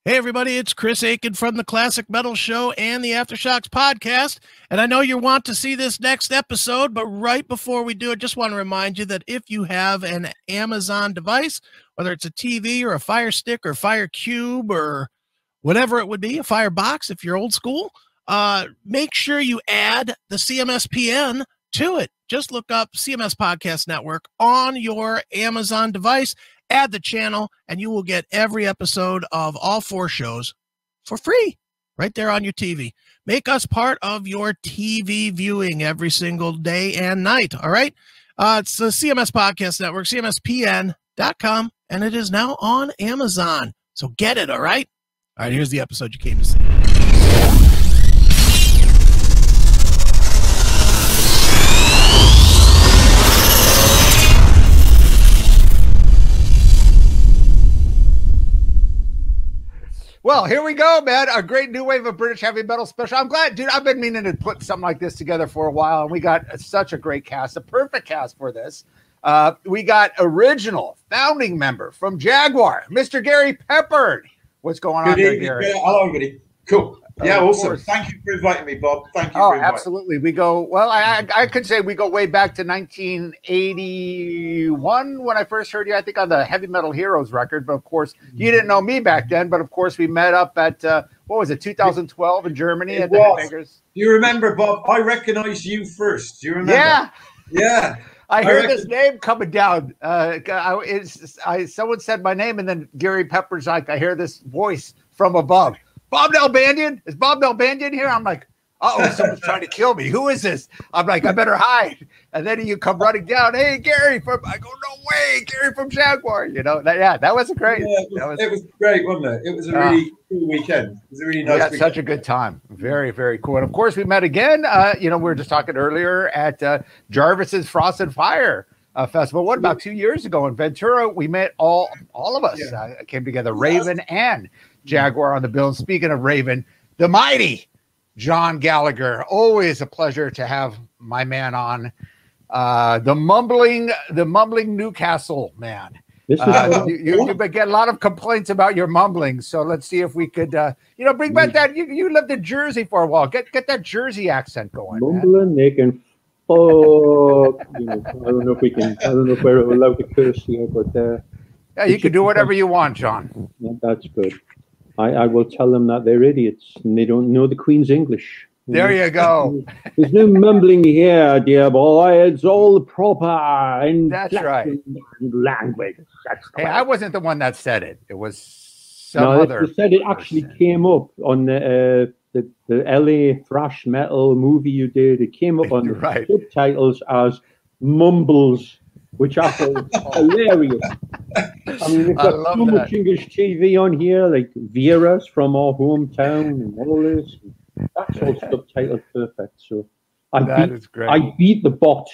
Hey, everybody, it's Chris Aiken from the Classic Metal Show and the Aftershocks podcast. And I know you want to see this next episode, but right before we do it, just want to remind you that if you have an Amazon device, whether it's a TV or a Fire Stick or Fire Cube or whatever it would be, a Fire Box if you're old school, make sure you add the CMSPN to it. Just look up CMS Podcast Network on your Amazon device, add the channel, and you will get every episode of all 4 shows for free right there on your TV. Make us part of your TV viewing every single day and night, all right? It's the CMS Podcast Network, cmspn.com, and it is now on Amazon. So get it, all right? All right, here's the episode you came to see. Well, here we go, man. A great new wave of British heavy metal special. I'm glad, dude. I've been meaning to put something like this together for a while, and we got such a great cast, a perfect cast for this. We got original founding member from Jaguar, Mr. Gary Peppard. What's going on there, Gary? Hello, everybody. Cool. Yeah, awesome. Thank you for inviting me, Bob. Thank you. Oh, absolutely. We go, well, I could say we go way back to 1981 when I first heard you, I think, on the Heavy Metal Heroes record. But of course, you didn't know me back then. But of course, we met up at, what was it, 2012 in Germany at the Headbangers. Do you remember, Bob? I recognized you first. Do you remember? Yeah. Yeah. I heard this name coming down. Someone said my name, and then Gary Peppard's like, I hear this voice from above. Bob Nalbandian? Is Bob Nalbandian here? I'm like, uh-oh, someone's trying to kill me. Who is this? I'm like, I better hide. And then you come running down. Hey, Gary from, I go, no way, Gary from Jaguar. You know, that was great. Yeah, it was great, wasn't it? It was a really cool weekend. It was a really nice weekend. Such a good time. Very, very cool. And of course, we met again. We were just talking earlier at Jarvis's Frost and Fire Festival. What, about 2 years ago in Ventura? We met all of us. Came together, Raven and Jaguar on the bill. And speaking of Raven, the mighty John Gallagher. Always a pleasure to have my man on. The mumbling Newcastle man. You get a lot of complaints about your mumbling, so let's see if we could, bring back that. You lived in Jersey for a while. Get that Jersey accent going. Mumbling, they can fuck. I don't know if we're allowed to curse here, but yeah, you can do whatever you want, John. Yeah, that's good. I will tell them that they're idiots and they don't know the Queen's English. There you go. There's no mumbling here, dear boy. It's all proper and that's right language. Hey, I wasn't the one that said it. It was some other. You said it actually came up on the LA thrash metal movie you did. It came up on the subtitles as mumbles, which I thought hilarious. I mean, we've got so much English TV on here, like Vera's from our hometown and all this. That's all subtitled perfect. So I beat the bot.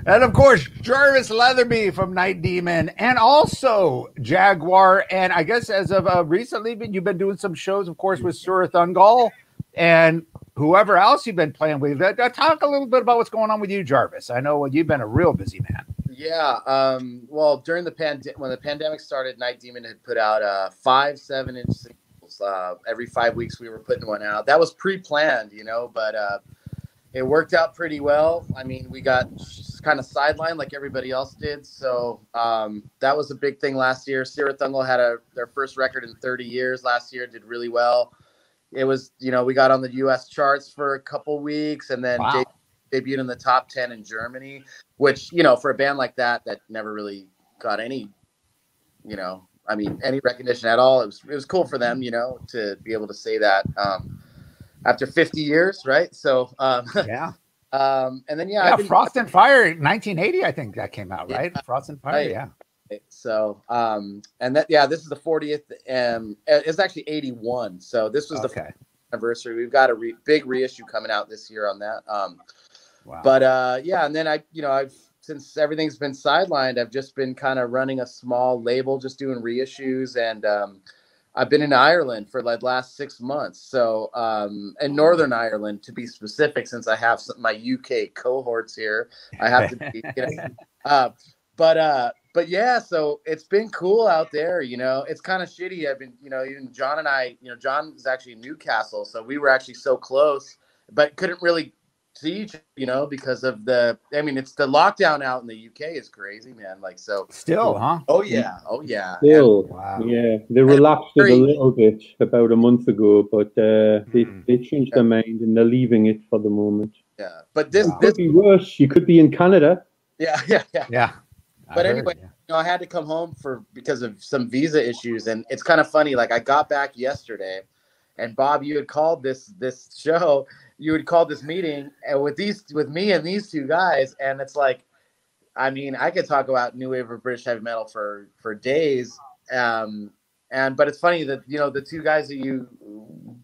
And of course, Jarvis Leatherby from Night Demon, and also Jaguar. And I guess as of recently, you've been doing some shows, of course, with Surah Thungal and whoever else you've been playing with. Talk a little bit about what's going on with you, Jarvis. I know you've been a real busy man. Yeah. Well, during when the pandemic started, Night Demon had put out 5 7-inch singles. Every 5 weeks we were putting one out. That was pre-planned, but it worked out pretty well. I mean, we got kind of sidelined like everybody else did. So that was a big thing last year. Surah Thungal had their first record in 30 years last year, did really well. It was, we got on the U.S. charts for a couple weeks, and then debuted in the top 10 in Germany, which, for a band like that never really got any, any recognition at all. It was cool for them, to be able to say that after 50 years, right? So, and then, Frost and Fire, 1980, I think that came out, right? Frost and Fire, right. Yeah. So, and that, this is the 40th, it's actually 81. So this was the anniversary. We've got a big reissue coming out this year on that. But, and then I've, since everything's been sidelined, I've just been kind of running a small label, just doing reissues. And, I've been in Ireland for like last 6 months. So, in Northern Ireland, to be specific, since I have my UK cohorts here, I have to be, but yeah, so it's been cool out there. You know, it's kind of shitty. I've been, you know, even John and I, you know, John is actually in Newcastle, so we were actually so close, but couldn't really see each, you know, because of I mean, it's the lockdown out in the UK is crazy, man. Like, so still, huh? Oh yeah, oh yeah. Still, wow. Yeah, they relaxed it a little bit about a month ago, but they changed their mind and they're leaving it for the moment. Yeah, but this could be worse. You could be in Canada. Yeah. But anyway, you know, I had to come home because of some visa issues, and it's kind of funny. Like, I got back yesterday, and Bob, you had called this show. You had called this meeting with me and these two guys, and it's like, I mean, I could talk about new wave of British heavy metal for days. But it's funny that, you know, the two guys that you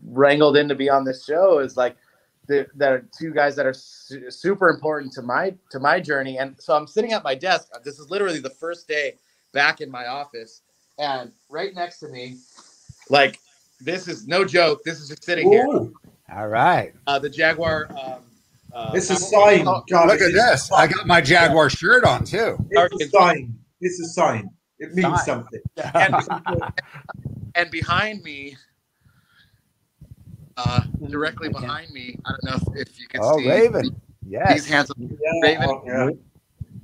wrangled in to be on this show is like, that are two guys that are super important to my journey. And so I'm sitting at my desk. This is literally the first day back in my office, and right next to me, like, this is no joke. This is just sitting here. All right. The Jaguar. It's a sign. Look at this. I got my Jaguar shirt on too. It's a sign. It's a sign. It means something. And behind me, directly behind me, I don't know if you can see. Raven. Yes. These handsome Raven.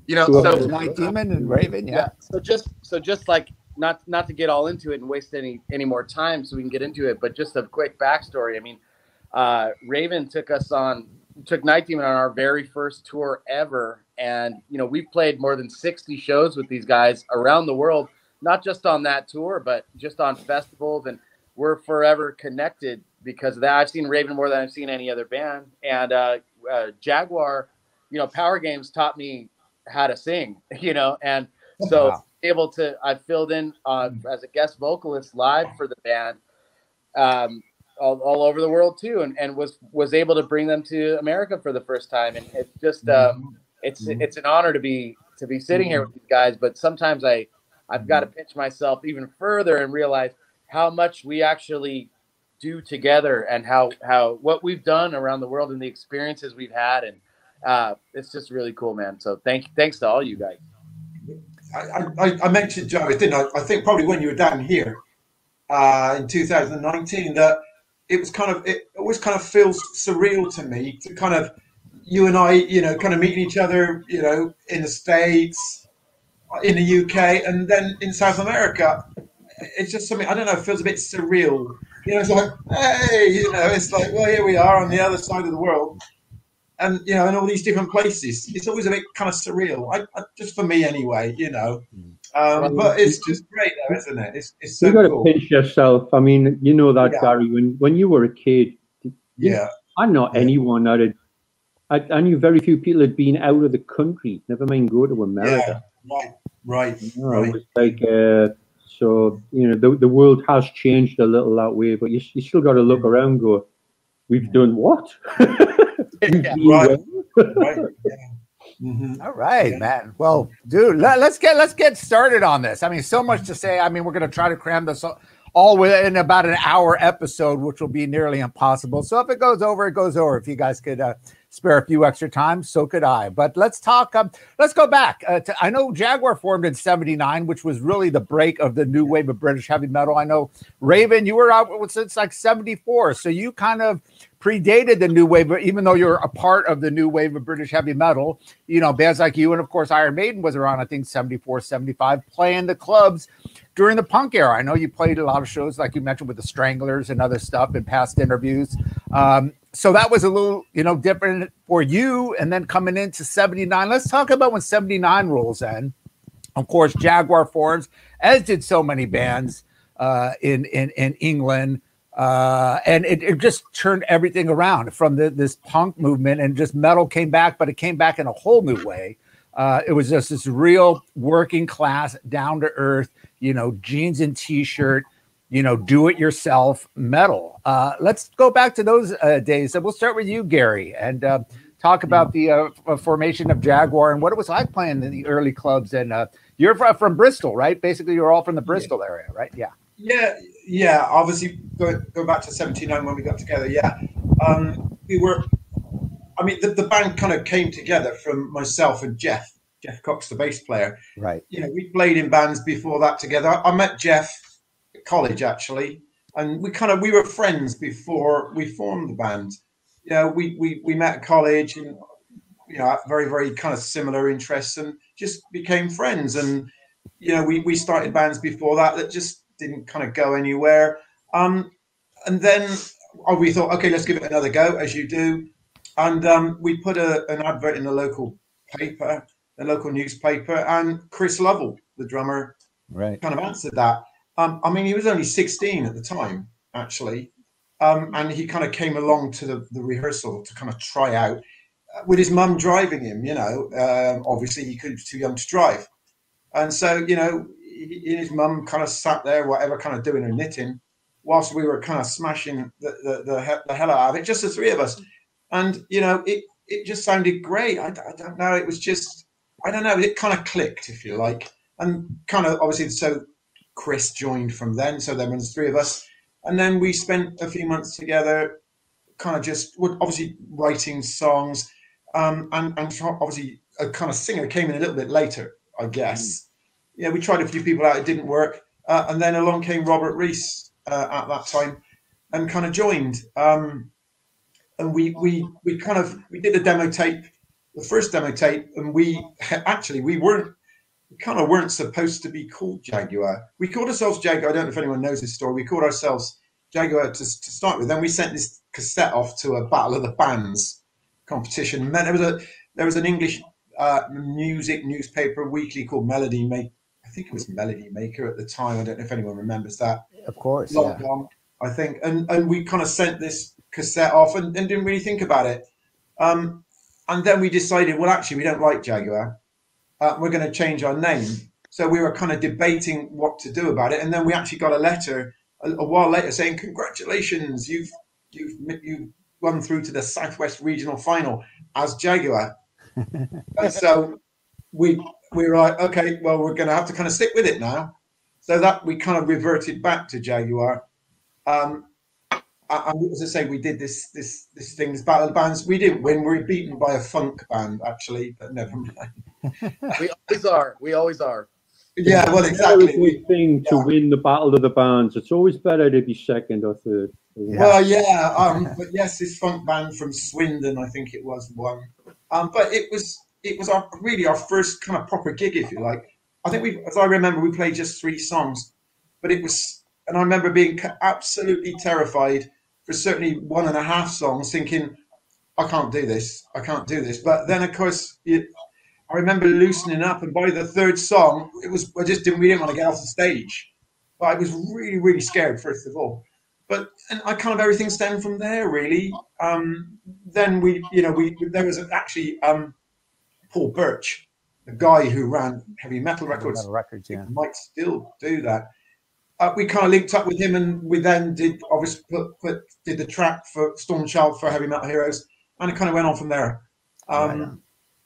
You know, so Night Demon and Raven. Yeah. So just like, not to get all into it and waste any more time, so we can get into it, but just a quick backstory. I mean, Raven took Night Demon on our very first tour ever, and you know, we've played more than 60 shows with these guys around the world, not just on that tour, but just on festivals, and we're forever connected because of that. I've seen Raven more than I've seen any other band, and Jaguar, you know, Power Games taught me how to sing, you know, and so I filled in as a guest vocalist live for the band all over the world too, and was able to bring them to America for the first time, and it's just it's an honor to be sitting here with these guys. But sometimes I've got to pinch myself even further and realize how much we actually do together, and how what we've done around the world and the experiences we've had, and it's just really cool, man. So thanks to all you guys. I mentioned Jarvis, didn't I? I think probably when you were down here in 2019, that it always kind of feels surreal to me to kind of, you and I, you know, kind of meeting each other, you know, in the States, in the UK, and then in South America. It's just something, I don't know, it feels a bit surreal. You know, it's like, hey, you know, it's like, well, here we are on the other side of the world. And, you know, in all these different places, it's always a bit kind of surreal. I just for me anyway, you know. But it's just great, though, isn't it? It's so cool. You got to pinch yourself. I mean, you know that, Gary. When you were a kid, I know anyone I knew very few people had been out of the country. Never mind go to America. Yeah, right. It was like, so you know, the world has changed a little that way, but you still got to look around. And go, we've done what? Right. All right, man. Well, dude, let's get started on this. I mean, so much to say. I mean, we're going to try to cram this all within about an hour episode, which will be nearly impossible. So if it goes over, it goes over. If you guys could spare a few extra time, so could I. But let's talk. Let's go back. I know Jaguar formed in '79, which was really the break of the new wave of British heavy metal. I know, Raven, you were out since like '74, so you kind of predated the new wave, even though you're a part of the new wave of British heavy metal. You know, bands like you, and of course Iron Maiden was around, I think, '74, '75, playing the clubs during the punk era. I know you played a lot of shows, like you mentioned, with the Stranglers and other stuff in past interviews. So that was a little, you know, different for you. And then coming into '79, let's talk about when '79 rolls in. Of course, Jaguar forms, as did so many bands in England. And it just turned everything around from this punk movement, and just metal came back, but it came back in a whole new way. It was just this real working class, down to earth, you know, jeans and t-shirt, you know, do it yourself metal. Let's go back to those days. And we'll start with you, Gary, and talk about the formation of Jaguar and what it was like playing in the early clubs. And you're from Bristol, right? Basically, you're all from the Bristol area, right? Yeah. Obviously, go back to '79 when we got together. We were. I mean, the band kind of came together from myself and Jeff, Jeff Cox, the bass player. Right. You know, we played in bands before that together. I met Jeff at college, actually, and we were friends before we formed the band. You know, we met at college, and you know, very, very kind of similar interests, and just became friends. And you know, we started bands before that just didn't kind of go anywhere. And then we thought, okay, let's give it another go, as you do. And we put an advert in the local paper, the local newspaper, and Chris Lovell, the drummer, right, kind of answered that. I mean, he was only 16 at the time, actually. And he kind of came along to the rehearsal to kind of try out with his mum driving him, you know. Obviously, he was too young to drive. And so, you know, his mum kind of sat there, whatever, kind of doing her knitting, whilst we were kind of smashing the hell out of it, just the three of us. And, you know, it just sounded great. I don't know. It was just, I don't know. It kind of clicked, if you like. And kind of, obviously, so Chris joined from then. So there was three of us. And then we spent a few months together, kind of just obviously writing songs. And obviously a kind of singer came in a little bit later, I guess. Yeah, we tried a few people out. It didn't work. And then along came Robert Rees at that time and kind of joined. And we did a demo tape, the first demo tape, and we weren't supposed to be called Jaguar. We called ourselves Jaguar. I don't know if anyone knows this story. We called ourselves Jaguar to start with. Then we sent this cassette off to a Battle of the Bands competition. And then there was an English music newspaper weekly called Melody Maker. I think it was Melody Maker at the time. I don't know if anyone remembers that. Of course, Long gone, I think. And we kind of sent this cassette off and didn't really think about it. And then we decided, well, actually, we don't like Jaguar. We're going to change our name. So we were kind of debating what to do about it. And then we actually got a letter a while later saying, congratulations, you've gone through to the Southwest Regional Final as Jaguar. And so we were like, okay, well, we're going to have to kind of stick with it now. So that we kind of reverted back to Jaguar. And as I say, we did this thing, this Battle of the Bands. We didn't win. We were beaten by a funk band, actually, but never mind. We always are. Yeah, well, exactly. It's a good thing to win the Battle of the Bands. It's always better to be second or third. Well, yeah, but yes, this funk band from Swindon, I think it was, won. But it was really our first kind of proper gig, if you like. I think as I remember, we played just 3 songs, but it was, and I remember being absolutely terrified for certainly 1.5 songs, thinking, I can't do this. But then, of course, I remember loosening up, and by the 3rd song, we didn't want to get off the stage. But I was really, really scared, first of all. And I kind of, everything stemmed from there, really. Then there was actually Paul Birch, the guy who ran Heavy Metal Records. Yeah. Might still do that. We kind of linked up with him, and we then did did the track for Storm Child for Heavy Metal Heroes, and it kind of went on from there.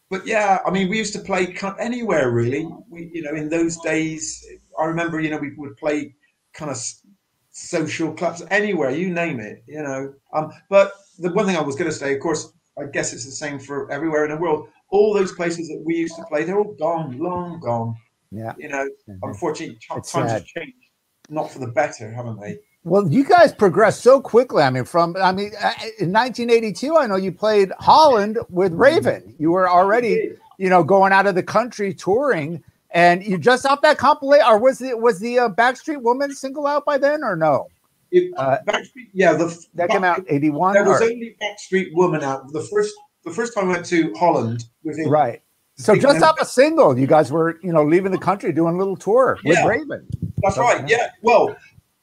But yeah, I mean, we used to play kind of anywhere, really. In those days, I remember, we would play kind of social clubs anywhere, you name it, But the one thing I was going to say, of course, I guess it's the same for everywhere in the world. All those places that we used to play, they're all gone, long gone. Yeah. Unfortunately, times have changed, not for the better, haven't they? Well, you guys progressed so quickly. In 1982, I know you played Holland with Raven. You were already, going out of the country touring, and you just off that compilation. Or was the Backstreet Woman single out by then, or no? Backstreet, yeah, that came out 81. There was only Backstreet Woman out. The first time I went to Holland with him. Right. So just off a single, you guys were, leaving the country, doing a little tour with Raven. That's right. Yeah. Well,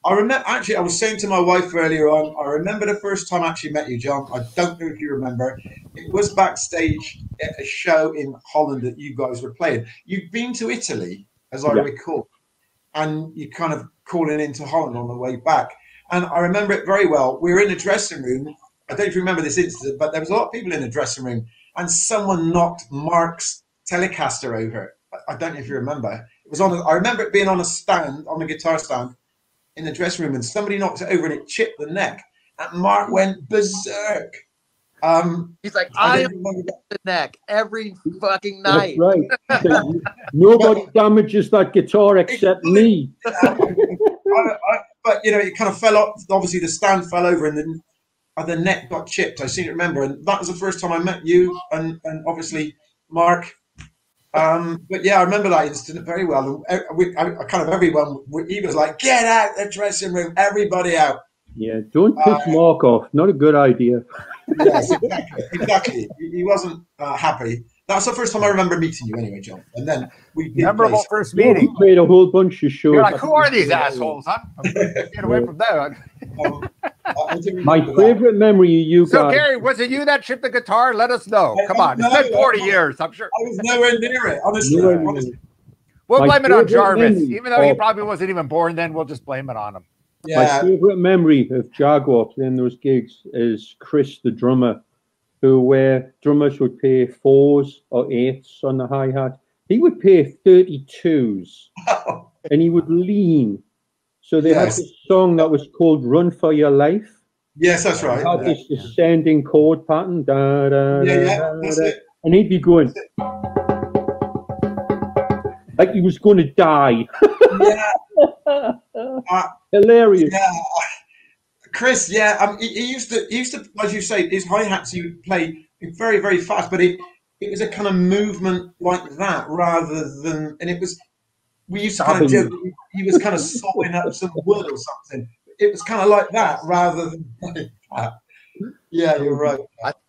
I remember, actually, I was saying to my wife earlier on, I remember the first time I actually met you, John. I don't know if you remember. It was backstage at a show in Holland that you guys were playing. You'd been to Italy, as I recall, and you kind of calling into Holland on the way back. And I remember it very well. We were in a dressing room. I don't know if you remember this incident, but there was a lot of people in the dressing room, and someone knocked Mark's Telecaster over. I don't know if you remember. It was I remember it being on a stand, on a guitar stand, in the dressing room, and somebody knocked it over and it chipped the neck, and Mark went berserk. He's like, I the neck every fucking night. That's right. Nobody damages that guitar except me. But you know, it kind of fell off. Obviously, the stand fell over, and the neck got chipped. I seem to remember, and that was the first time I met you, and obviously Mark. But yeah, I remember that incident very well. I kind of everyone. He was like, "Get out the dressing room, everybody out." Yeah, don't piss Mark off. Not a good idea. Yes, exactly. He wasn't happy. That's the first time I remember meeting you, anyway, John. And then we did memorable first meeting. We played a whole bunch of shows. You're like, who are these assholes, huh? Get away from that. My favorite memory of you guys. So, Gary, was it you that chipped the guitar? Let us know. Come on, it's been 40 years, I'm sure. I was nowhere near it, honestly. We'll blame it on Jarvis, even though he probably wasn't even born then. We'll just blame it on him. Yeah. My favorite memory of Jaguar playing those gigs is Chris, the drummer, where drummers would play 4s or 8s on the hi-hat. He would play 32s, and he would lean. So they had this song that was called "Run for Your Life." Yes, that's right. It had this descending chord pattern. Da, da, that's da, it. And he'd be going like he was going to die. Hilarious. Yeah. Chris, he used to, as you say, his hi-hats he would play very, very fast, but it was a kind of movement like that rather than, and it was, we used to kind of joke, he was kind of sawing up some wood or something. It was kind of like that rather than like that. Yeah, you're right.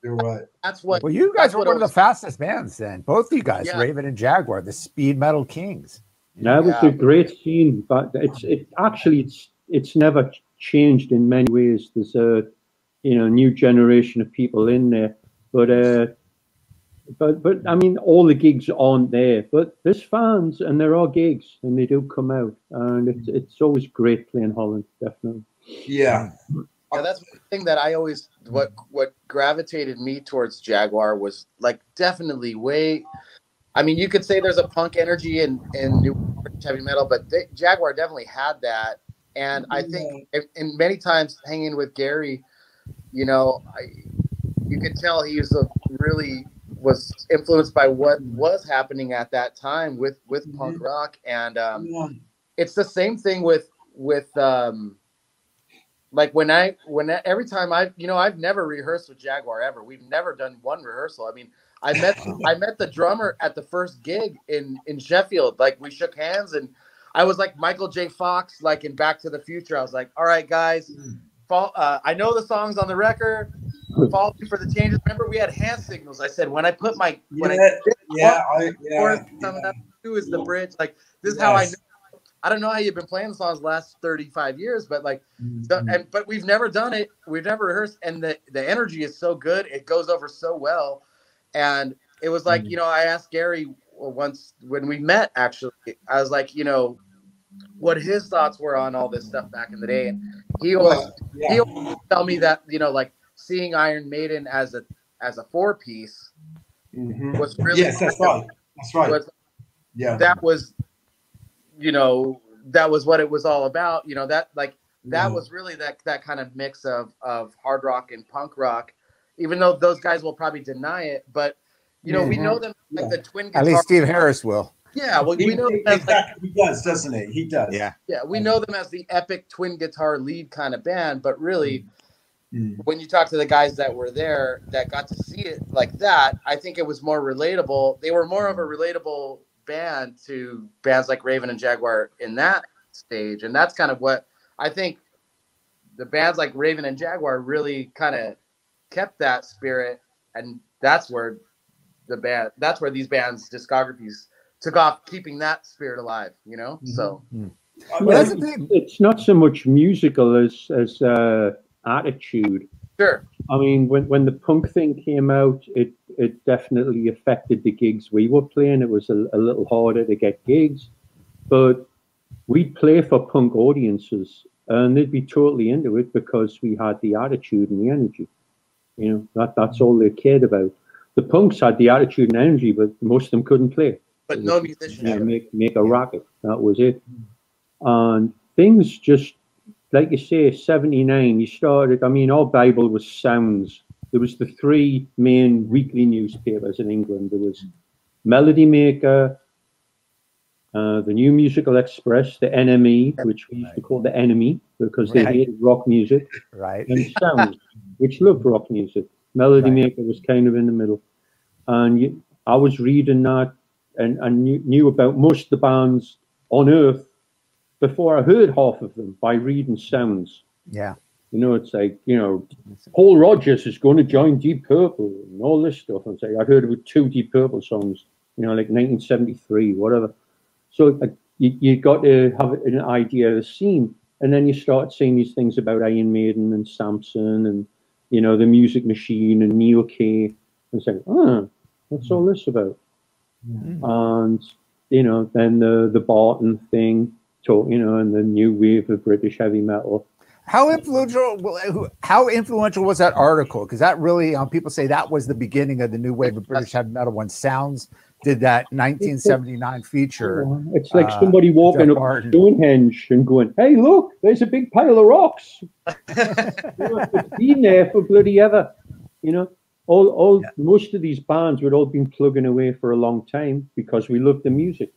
You're right. That's what. Well, you guys were one of the fastest bands then. Both of you guys, Raven and Jaguar, the speed metal kings. That was a great scene, but it's never changed in many ways. There's a new generation of people in there, but I mean, all the gigs aren't there, but there's fans and there are gigs and they do come out, and it's always great playing Holland, definitely. Yeah. Yeah, that's one thing that I always what gravitated me towards Jaguar was like definitely way. I mean, you could say there's a punk energy in new heavy metal, but Jaguar definitely had that. And I think, in many times hanging with Gary, you could tell he was influenced by what was happening at that time with punk rock, and it's the same thing with like every time I've never rehearsed with Jaguar ever. We've never done one rehearsal. I mean, I met the drummer at the first gig in Sheffield. Like, we shook hands, and I was like Michael J. Fox, like in Back to the Future. I was like, all right, guys, I know the songs on the record. Follow me for the changes. Remember, we had hand signals. I said, when I put my who is the bridge? Like, this is how I know. I don't know how you've been playing the songs the last 35 years, but like, but we've never done it. We've never rehearsed, and the energy is so good. It goes over so well. And it was like, I asked Gary once when we met, actually, I was like, what his thoughts were on all this stuff back in the day. And he always tell me that, like, seeing Iron Maiden as a 4-piece was really, that's right. That's right. That was what it was all about. That was really that kind of mix of hard rock and punk rock. Even though those guys will probably deny it, but we know them like the twin guitar. At least Steve Harris will. Yeah, well, we know them as he does, doesn't he? He does. Yeah, we know them as the epic twin guitar lead kind of band, but really, when you talk to the guys that were there that got to see it like that, I think it was more relatable. They were more of a relatable band to bands like Raven and Jaguar in that stage, and that's kind of what I think the bands like Raven and Jaguar really kind of kept that spirit, and that's where these bands' discographies took off, keeping that spirit alive. So it's not so much musical as attitude. Sure. I mean, when the punk thing came out, it definitely affected the gigs we were playing. It was a little harder to get gigs, but we'd play for punk audiences, and they'd be totally into it because we had the attitude and the energy. That's all they cared about. The punks had the attitude and energy, but most of them couldn't play. But no musician. Make a racket. That was it. And things just, like you say, 79, you started, I mean, our Bible was sounds. there was the three main weekly newspapers in England. There was Melody Maker, the New Musical Express, the NME, which we used to call the enemy because they hated rock music, and Sounds, which loved rock music. Melody Maker was kind of in the middle. And I was reading that and I knew about most of the bands on Earth before I heard half of them by reading Sounds. Yeah. You know, it's like, you know, Paul Rodgers is going to join Deep Purple and all this stuff. And say, I'd heard about 2 Deep Purple songs, you know, like 1973, whatever. So you got to have an idea of the scene. And then you start seeing these things about Iron Maiden and Samson and, you know, the Music Machine and Neo K, and saying, oh, what's all this about? And, you know, then the Barton thing, you know, and the new wave of British heavy metal. How influential was that article? Because that really, people say that was the beginning of the new wave of British heavy metal when Sounds did that 1979 feature. It's like somebody walking up Stonehenge and going, hey, look, there's a big pile of rocks. You know, it's been there for bloody ever. You know, most of these bands would all been plugging away for a long time because we loved the music.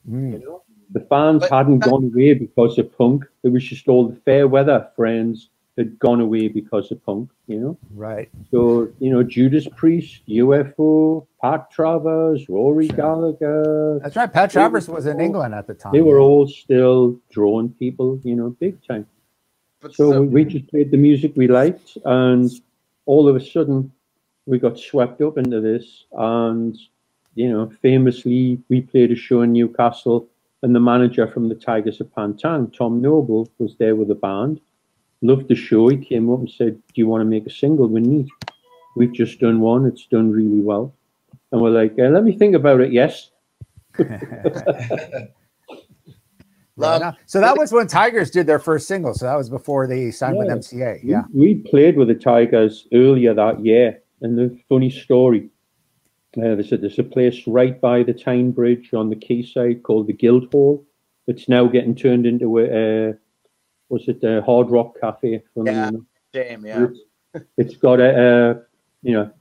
You know? The fans hadn't gone away because of punk. It was just all the fair weather friends had gone away because of punk, you know? Right. So, you know, Judas Priest, UFO, Pat Travers, Rory Gallagher. That's right. Pat Travers was in England at the time. They were all still drawing people, you know, big time. So we just played the music we liked, and all of a sudden we got swept up into this. And, you know, famously, we played a show in Newcastle, and the manager from the Tigers of Pantang, Tom Noble, was there with the band. Loved the show. He came up and said, do you want to make a single with me? We've just done one. It's done really well. And we're like, let me think about it. Yes. So that was when Tigers did their first single. So that was before they signed with MCA. Yeah. We played with the Tigers earlier that year. And the funny story, they said there's a place right by the Tyne Bridge on the quayside called the Guildhall. It's now getting turned into a Hard Rock Cafe? Shame, yeah. It's got you know,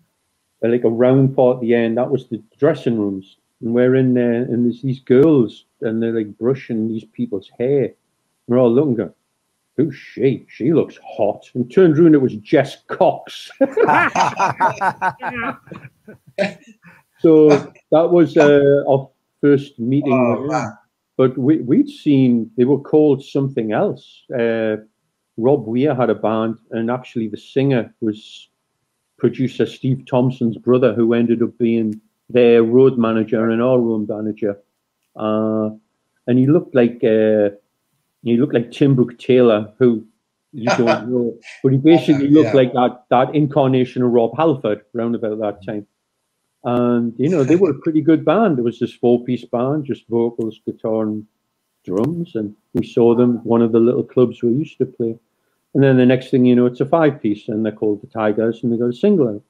like a round part at the end. That was the dressing rooms, and we're in there, and there's these girls, and they're like brushing these people's hair. We're all looking, going, who's she? She looks hot. And turned around, it was Jess Cox. So that was our first meeting with her. But we'd seen, they were called something else. Rob Weir had a band, and actually the singer was producer Steve Thompson's brother, who ended up being their road manager and our road manager. And he looked like Tim Brooke Taylor, who you don't know, but he basically looked like that incarnation of Rob Halford round about that time. And, you know, they were a pretty good band. It was this 4-piece band, just vocals, guitar, and drums. And we saw them at one of the little clubs we used to play. And then the next thing you know, it's a 5-piece, and they're called the Tigers, and they got a single out.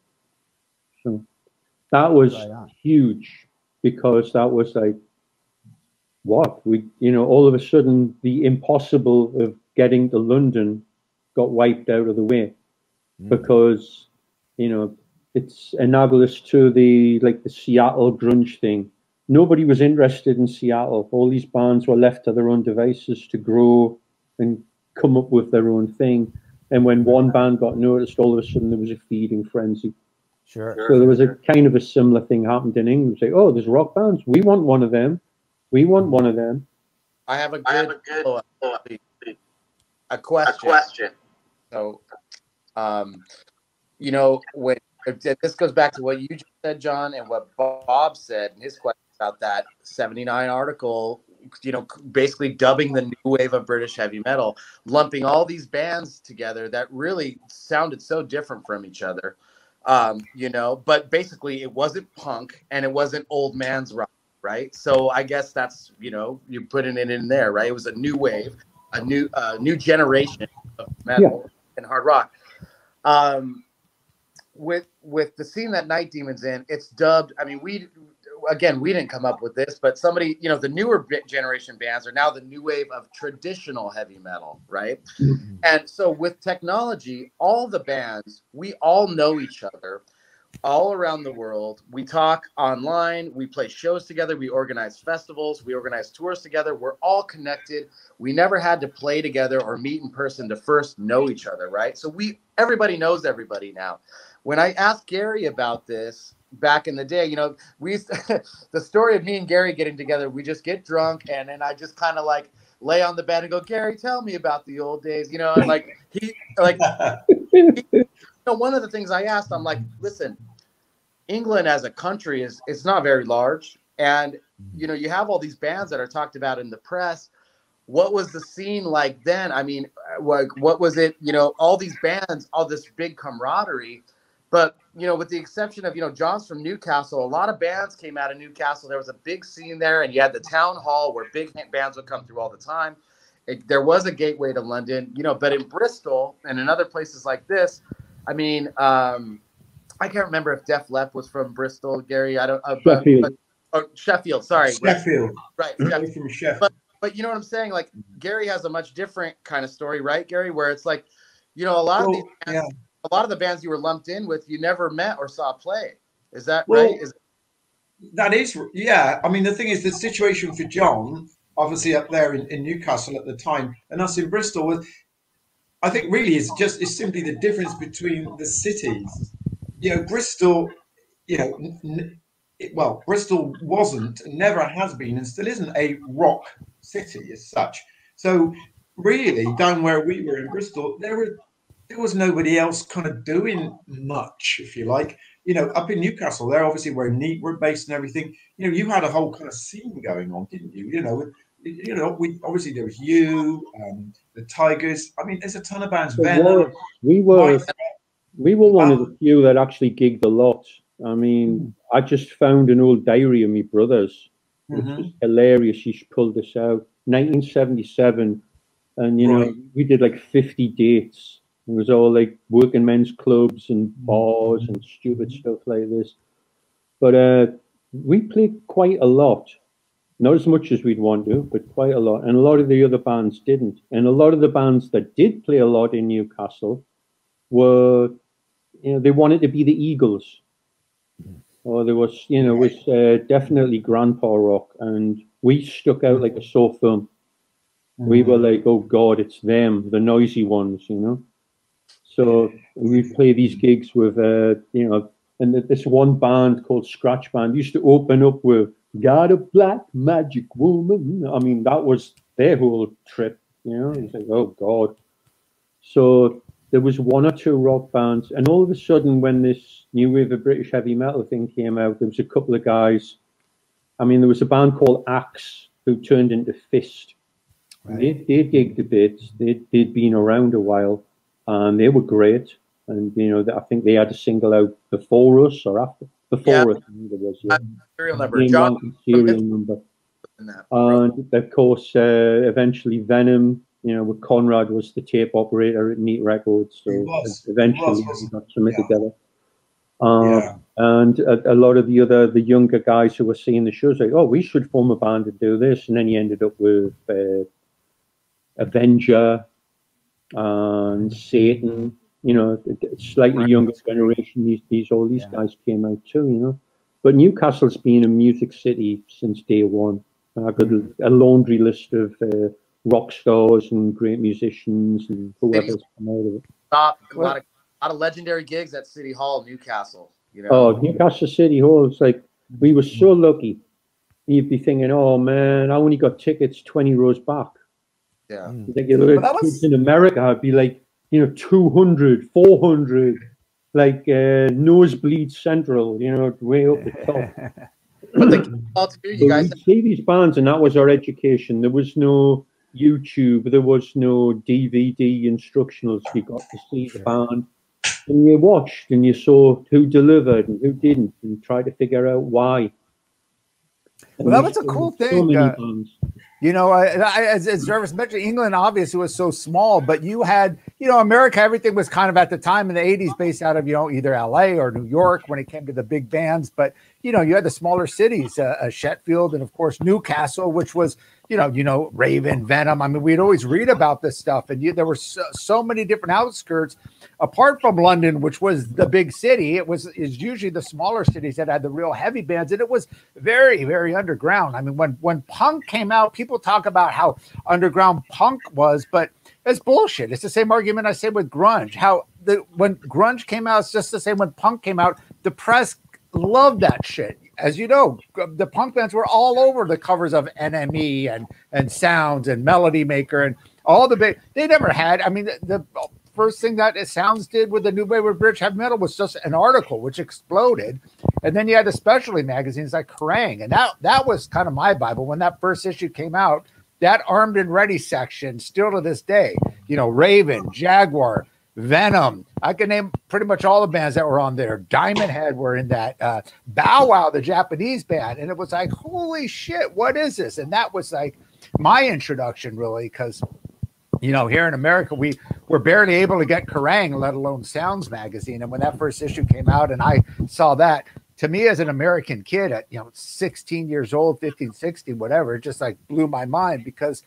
So that was huge, because that was like, what? You know, all of a sudden, the impossible of getting to London got wiped out of the way, because, you know, it's analogous to the Seattle grunge thing. Nobody was interested in Seattle. All these bands were left to their own devices to grow and come up with their own thing. And when one band got noticed, all of a sudden there was a feeding frenzy. Sure. So there was a kind of a similar thing happened in England. Say, oh, there's rock bands. We want one of them. We want one of them. I have a question. So, you know, when this goes back to what you just said, John, and what Bob said in his question about that 79 article, you know, basically dubbing the new wave of British heavy metal, lumping all these bands together that really sounded so different from each other, you know, but basically it wasn't punk and it wasn't old man's rock, right? So I guess that's, you know, you're putting it in there, right? It was a new wave, a new generation of metal and hard rock. With the scene that Night Demon's in, it's dubbed. I mean, again, we didn't come up with this, but somebody, you know, the newer generation bands are now the new wave of traditional heavy metal, right? Mm-hmm. And so with technology, all the bands, we all know each other all around the world. We talk online, we play shows together, we organize festivals, we organize tours together. We're all connected. We never had to play together or meet in person to first know each other, right? So everybody knows everybody now. When I asked Gary about this back in the day, you know, the story of me and Gary getting together, we just get drunk and then I just kind of like lay on the bed and go, Gary, tell me about the old days, you know, and one of the things I asked, I'm like, listen, England as a country it's not very large. And, you know, you have all these bands that are talked about in the press. What was the scene like then? I mean, like, what was it? You know, all these bands, all this big camaraderie. But, you know, with the exception of, you know, John's from Newcastle, a lot of bands came out of Newcastle. There was a big scene there, and you had the town hall where big bands would come through all the time. There was a gateway to London, you know, but in Bristol and in other places like this, I mean, I can't remember if Def Leppard was from Bristol, Gary. I don't. Sheffield. Sorry, Sheffield. Right. Sheffield. From Sheffield. But you know what I'm saying? Like Gary has a much different kind of story, right, Gary? Where it's like, you know, a lot of these bands, a lot of the bands you were lumped in with, you never met or saw play. Is that right? That is, yeah. I mean, the thing is, the situation for John, obviously up there in Newcastle at the time, and us in Bristol was. I think really it's simply the difference between the cities. You know, Bristol, you know, Bristol wasn't, never has been, and still isn't a rock city as such. So really, down where we were in Bristol, there was nobody else kind of doing much, if you like. You know, up in Newcastle, there obviously where Neat were based and everything. You know, you had a whole kind of scene going on, didn't you? You know. There was the Tigers. I mean, there's a ton of bands. We were one of the few that actually gigged a lot. I mean, I just found an old diary of my brother's, which was hilarious. He pulled this out, 1977, and you know, we did like 50 dates. It was all like working men's clubs and bars and stupid stuff like this. But we played quite a lot. Not as much as we'd want to, but quite a lot. And a lot of the other bands didn't. And a lot of the bands that did play a lot in Newcastle were, you know, they wanted to be the Eagles. Or there was, you know, it was definitely grandpa rock. And we stuck out like a sore thumb. We were like, oh God, it's them, the noisy ones, you know. So we'd play these gigs with, you know, and this one band called Scratch Band used to open up with, got a black magic woman. I mean, that was their whole trip, you know. It's like, oh God. So there was one or two rock bands, and all of a sudden, when this new wave of British heavy metal thing came out, there was a couple of guys. I mean, there was a band called Axe who turned into Fist. Right. They gigged a bit. They'd been around a while, and they were great. And you know, I think they had a single out before us or after. Before us, there was serial number. John, serial number. And of course, eventually Venom, you know, with Conrad was the tape operator at Neat Records, so eventually we got something together. And a lot of the younger guys who were seeing the shows, like, oh, we should form a band and do this, and then you ended up with Avenger and Satan. You know, slightly younger generation. All these guys came out too. You know, but Newcastle's been a music city since day one. I've got a laundry list of rock stars and great musicians and whoever's come out of it. A lot of legendary gigs at City Hall, Newcastle. You know, Newcastle City Hall. It's like we were so lucky. You'd be thinking, oh man, I only got tickets 20 rows back. Yeah, like kids in America, I'd be like, you know, 200, 400, like nosebleed central, you know, way up the top. But you guys see these bands, and that was our education. There was no YouTube, there was no DVD instructionals. You got to see the band, and you watched, and you saw who delivered and who didn't, and tried to figure out why. Well, that was a cool thing. You know, as Jarvis mentioned, England obviously was so small, but you had, you know, America, everything was kind of at the time in the 80s based out of, you know, either LA or New York when it came to the big bands. But, you know, you had the smaller cities, Sheffield and, of course, Newcastle, which was, you know, Raven, Venom. I mean, we'd always read about this stuff. And there were so many different outskirts apart from London, which was the big city. Is usually the smaller cities that had the real heavy bands. And it was very, very underground. I mean, when punk came out, people talk about how underground punk was, but it's bullshit. It's the same argument I say with grunge. When grunge came out, it's just the same when punk came out. The press loved that shit. As you know, the punk bands were all over the covers of NME and Sounds and Melody Maker and all the big. They never had. I mean, the first thing that Sounds did with the New Wave of British Heavy Metal was just an article, which exploded. And then you had the specialty magazines like Kerrang! And that was kind of my Bible. When that first issue came out, that Armed and Ready section, still to this day, you know, Raven, Jaguar, Venom. I can name pretty much all the bands that were on there. Diamond Head were in that. Bow Wow, the Japanese band. And it was like, holy shit, what is this? And that was like my introduction, really, because, you know, here in America, we were barely able to get Kerrang!, let alone Sounds magazine. And when that first issue came out and I saw that, to me as an American kid at, you know, 16 years old, 15, 16, whatever, it just like blew my mind because,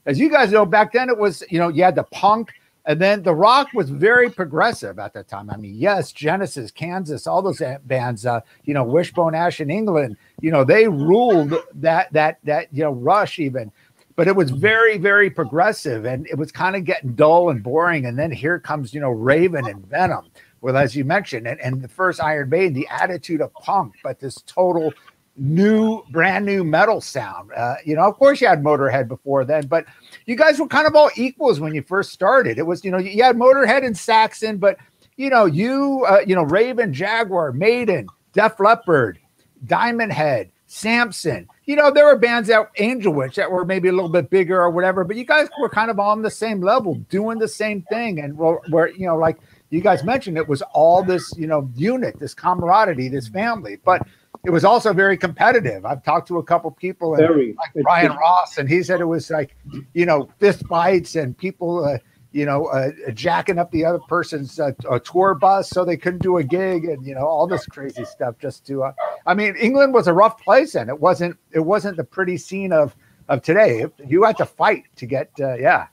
as you guys know, back then it was, you know, you had the punk, and then the rock was very progressive at that time. I mean, yes, Genesis, Kansas, all those bands, you know, Wishbone Ash in England, you know, they ruled that, you know, Rush even. But it was very, very progressive, and it was kind of getting dull and boring. And then here comes, you know, Raven and Venom. Well, as you mentioned, and the first Iron Maiden, the attitude of punk, but this total brand new metal sound. You know, of course you had Motorhead before then, but you guys were kind of all equals when you first started. It was, you know, you had Motorhead and Saxon, but, you know, you know, Raven, Jaguar, Maiden, Def Leppard, Diamond Head, Samson. You know, there were bands that Angel Witch that were maybe a little bit bigger or whatever, but you guys were kind of on the same level, doing the same thing. And where you know, like you guys mentioned, it was all this, you know, unit, this camaraderie, this family, but it was also very competitive. I've talked to a couple people, and like Brian Ross, and he said it was like, you know, fist fights and people, you know, jacking up the other person's tour bus so they couldn't do a gig, and, you know, all this crazy stuff just to, I mean, England was a rough place then. It wasn't the pretty scene of today. You had to fight to get, yeah.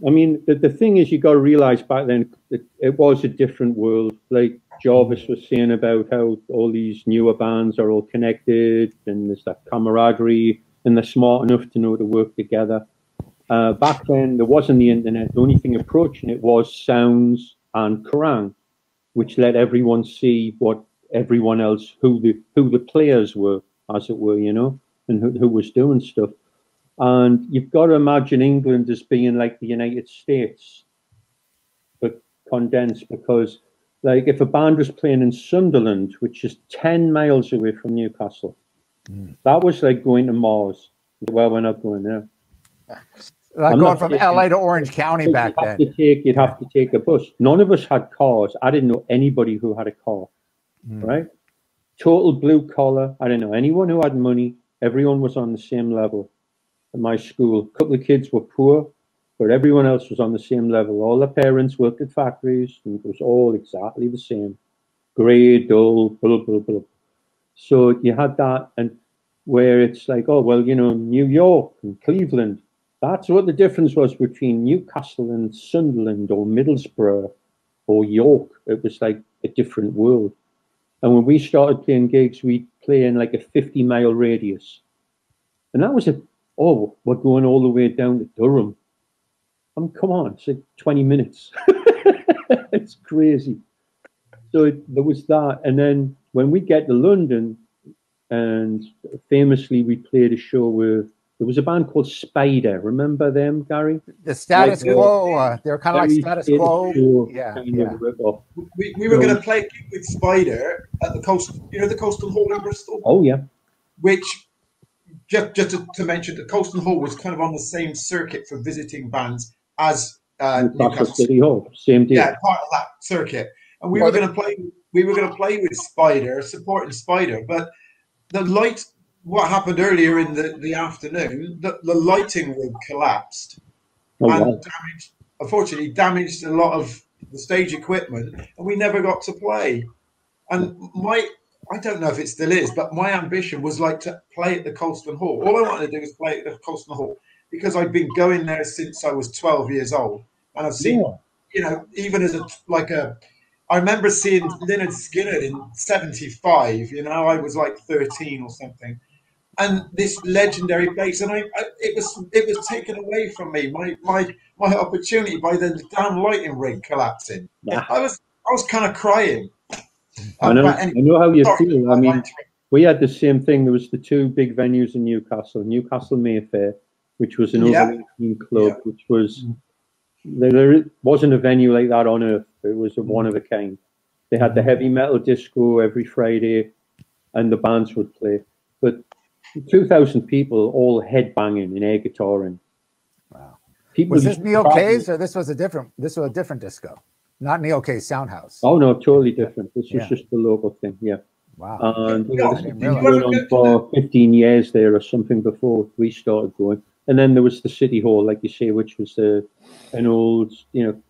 I mean, the thing is, you got to realize back then it was a different world. Like Jarvis was saying about how all these newer bands are all connected and there's that camaraderie and they're smart enough to know to work together. Back then, there wasn't the internet. The only thing approaching it was Sounds and Kerrang!, which let everyone see what everyone else, who the players were, as it were, you know, and who was doing stuff. And you've got to imagine England as being like the United States, but condensed, because like if a band was playing in Sunderland, which is 10 miles away from Newcastle, that was like going to Mars. Well, we're not going there. Like going from LA to Orange County back then. You'd have to take a bus. None of us had cars. I didn't know anybody who had a car, right? Total blue collar. I didn't know anyone who had money. Everyone was on the same level at my school. A couple of kids were poor, but everyone else was on the same level. All their parents worked at factories, and it was all exactly the same. Grey, dull, blah, blah, blah. So you had that, and where it's like, oh, well, you know, New York and Cleveland, that's what the difference was between Newcastle and Sunderland or Middlesbrough or York. It was like a different world. And when we started playing gigs, we'd play in like a 50-mile radius. And that was we're going all the way down to Durham. Come on, it's like 20 minutes. It's crazy. So there was that. And then when we get to London, and famously we played a show with, there was a band called Spider. Remember them, Gary? The Status Quo. They were kind of like Status Quo. Yeah. We were going to play a gig with Spider at the Coastal, you know, the Coastal Hall in Bristol. Oh yeah. Which, just to mention, the Coastal Hall was kind of on the same circuit for visiting bands as Newcastle City Hall. Same deal. Yeah, part of that circuit. And we were going to play with Spider, supporting Spider, but the light what happened earlier in the afternoon, the lighting rig collapsed and damaged, unfortunately damaged a lot of the stage equipment, and we never got to play. And I don't know if it still is, but my ambition was like to play at the Colston Hall. All I wanted to do was play at the Colston Hall because I'd been going there since I was 12 years old, and I've seen, you know, even as I remember seeing Lynyrd Skynyrd in '75. You know, I was like 13 or something, and this legendary place, and it was taken away from me. My opportunity by the damn lighting rig collapsing. Yeah. I was kind of crying. I know how you feel. I mean, we had the same thing. There was the two big venues in Newcastle Mayfair, which was an over 18 club, which was there wasn't a venue like that on earth. It was a one of a kind. They had the heavy metal disco every Friday, and the bands would play. But 2,000 people all headbanging and air guitaring. Wow! Was this Neil Kay's, or this was a different disco? Not Neil Kay's Soundhouse. Oh no, totally different. This was just the local thing. Yeah. Wow. And this has been going on for 15 years there or something before we started going. And then there was the City Hall, like you say, which was an old, you know,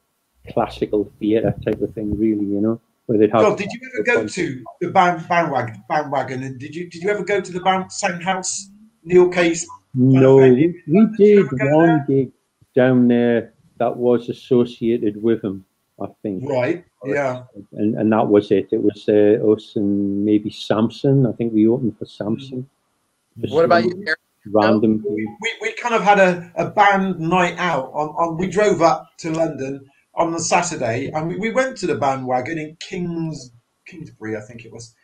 classical theatre type of thing, really, you know, where they'd have. God, did you ever go to the bandwagon? And did you ever go to the Soundhouse, Neil Kay's? No, we did one gig down there that was associated with him, I think. Right. Yeah. And that was it. It was us and maybe Samson. I think we opened for Samson. What about you, Eric? Random. We kind of had a band night out. We drove up to London on the Saturday, and we went to the bandwagon in Kingsbury, I think it was,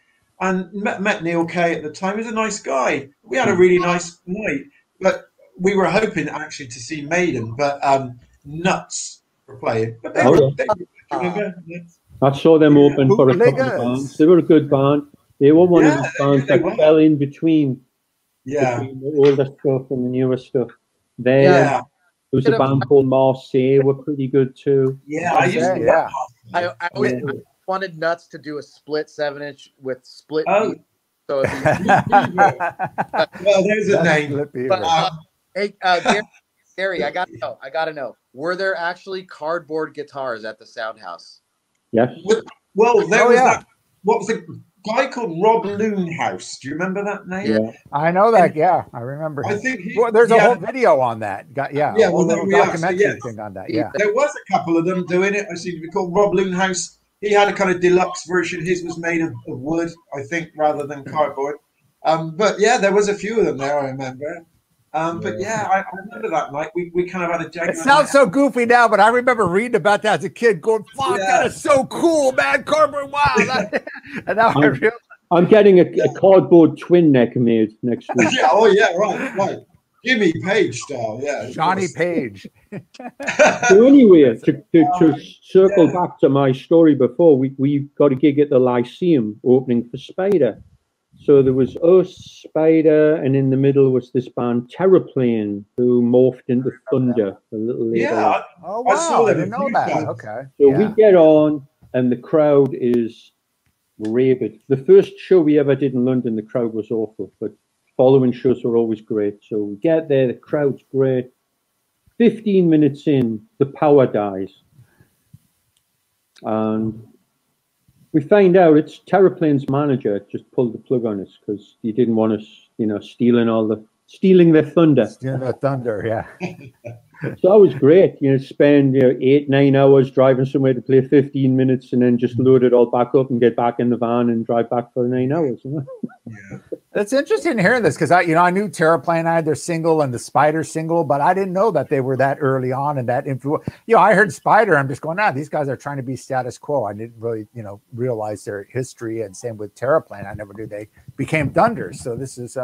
and met Neil Kay at the time. He was a nice guy. We had a really nice night, but we were hoping actually to see Maiden, but Nuts were playing. But they were, I saw them open for a couple of bands. They were a good band. They were one of the bands that fell in between. Between the older stuff and the newer stuff. There was a band called Marquee, were pretty good too. I wanted Nuts to do a split 7-inch with split. So well, there's a name. But, hey, Gary, I gotta know. Were there actually cardboard guitars at the Soundhouse? Yes. Well, there was that. What was the guy called Rob Loonhouse? Do you remember that name? Yeah, I know that. Yeah, I remember. I think there's a whole video on that. Well, documentary thing on that. Yeah, there was a couple of them doing it. I seem to be called Rob Loonhouse. He had a kind of deluxe version. His was made of wood, I think, rather than cardboard. But yeah, there was a few of them there. I remember. But yeah, I remember that night. We kind of had a Jaguar. It sounds so goofy now, but I remember reading about that as a kid, going, "Fuck, that is so cool, man! Cardboard, wow!" And now I realize I'm getting a cardboard twin neck made next week. Yeah. Oh yeah. Right. Jimmy Page style. Yeah. Johnny Page. So anyway, to circle back to my story before, we got a gig at the Lyceum opening for Spider. So there was us, Spider, and in the middle was this band Terraplane, who morphed into Thunder a little later. Yeah. Oh wow! I didn't know that. Okay. So we get on, and the crowd is rabid. The first show we ever did in London, the crowd was awful, but following shows were always great. So we get there, the crowd's great. 15 minutes in, the power dies. And we find out it's Terraplane's manager just pulled the plug on us because he didn't want us, you know, stealing their thunder. Stealing their thunder, yeah. So that was great. You know, spend 8-9 hours driving somewhere to play 15 minutes and then just load it all back up and get back in the van and drive back for 9 hours. You know? Yeah. That's interesting hearing this because I knew Terraplane. I had their single and the Spider single, but I didn't know that they were that early on and that influence. I heard Spider. I'm just going, these guys are trying to be status quo. I didn't really, realize their history. And same with Terraplane. I never knew they became Thunders. So this is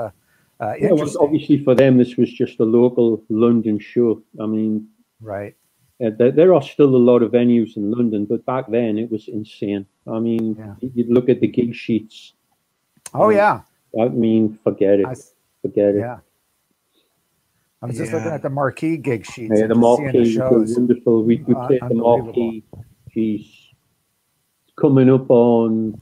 interesting. Obviously for them, this was just a local London show. I mean, right. There are still a lot of venues in London, but back then it was insane. I mean, you'd look at the gig sheets. Oh yeah. I mean, forget it. Forget it. Yeah. I was just looking at the Marquee gig sheets. Yeah, the Marquee was wonderful. We played the Marquee. Geez, it's coming up on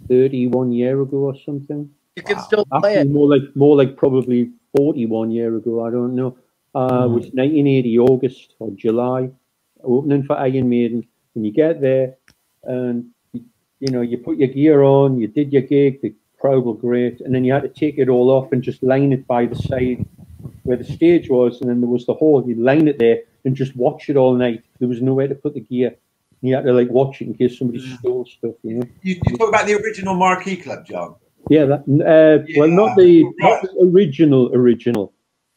31 years ago or something. You can still play Actually, it. More like probably 41 years ago. I don't know. It was 1980 August or July, opening for Iron Maiden. When you get there, and you put your gear on, you did your gig, the crowd were great, and then you had to take it all off and just line it by the side where the stage was, and then there was the hall. You line it there and just watch it all night. There was nowhere to put the gear. You had to like watch it in case somebody stole stuff. You talk about the original Marquee Club, John. Yeah, well, not the original.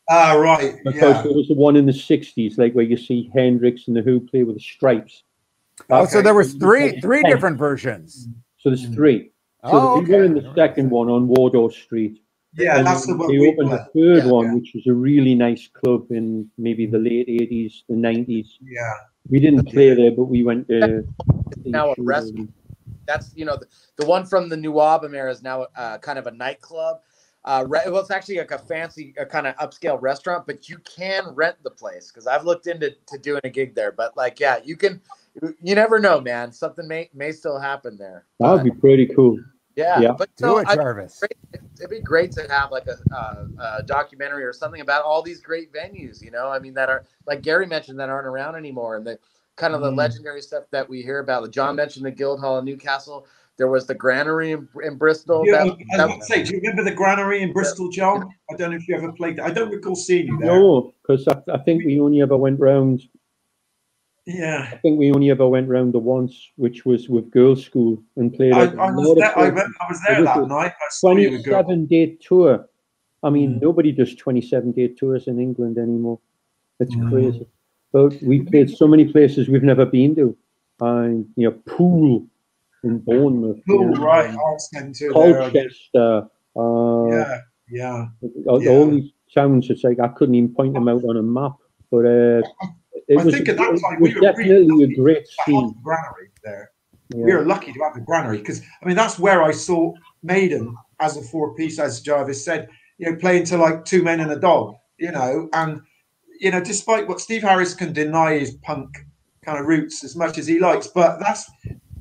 Ah, right. Because there was the one in the 60s, like where you see Hendrix and the Who play with the stripes. So there was three different versions. So there's three. So we were in the second one on Wardour Street. Yeah, that's the one. They opened the third one, which was a really nice club in maybe the late 80s, the 90s. Yeah. We didn't play there, but we went to. Now a restaurant. That's the one from the NWOBHM era is now kind of a nightclub. Well, it's actually like a fancy kind of upscale restaurant, but you can rent the place because I've looked into doing a gig there. But like, yeah, you can. You never know, man. Something may still happen there. That would be pretty cool. Yeah, but do it, Jarvis. It'd be great to have like a documentary or something about all these great venues. I mean, that are like Gary mentioned that aren't around anymore, and the kind of the legendary stuff that we hear about. John mentioned the Guildhall in Newcastle. There was the Granary in Bristol. Yeah, I was about to say, do you remember the Granary in Bristol, John? I don't know if you ever played that. I don't recall seeing you there. No, because I think we only ever went round. Yeah. I think we only ever went round the once, which was with girls' school and played. I was there that night. 27-day tour. I mean, nobody does 27-day tours in England anymore. It's crazy. But we played so many places we've never been to. Poole in Bournemouth. Poole, right. Colchester. All these towns, it's like I couldn't even point them out on a map. But it was definitely a great scene. Granary there. Yeah. We were lucky to have the Granary because that's where I saw Maiden as a four-piece, as Jarvis said. Playing to like two men and a dog. And despite what Steve Harris can deny his punk kind of roots as much as he likes, but that's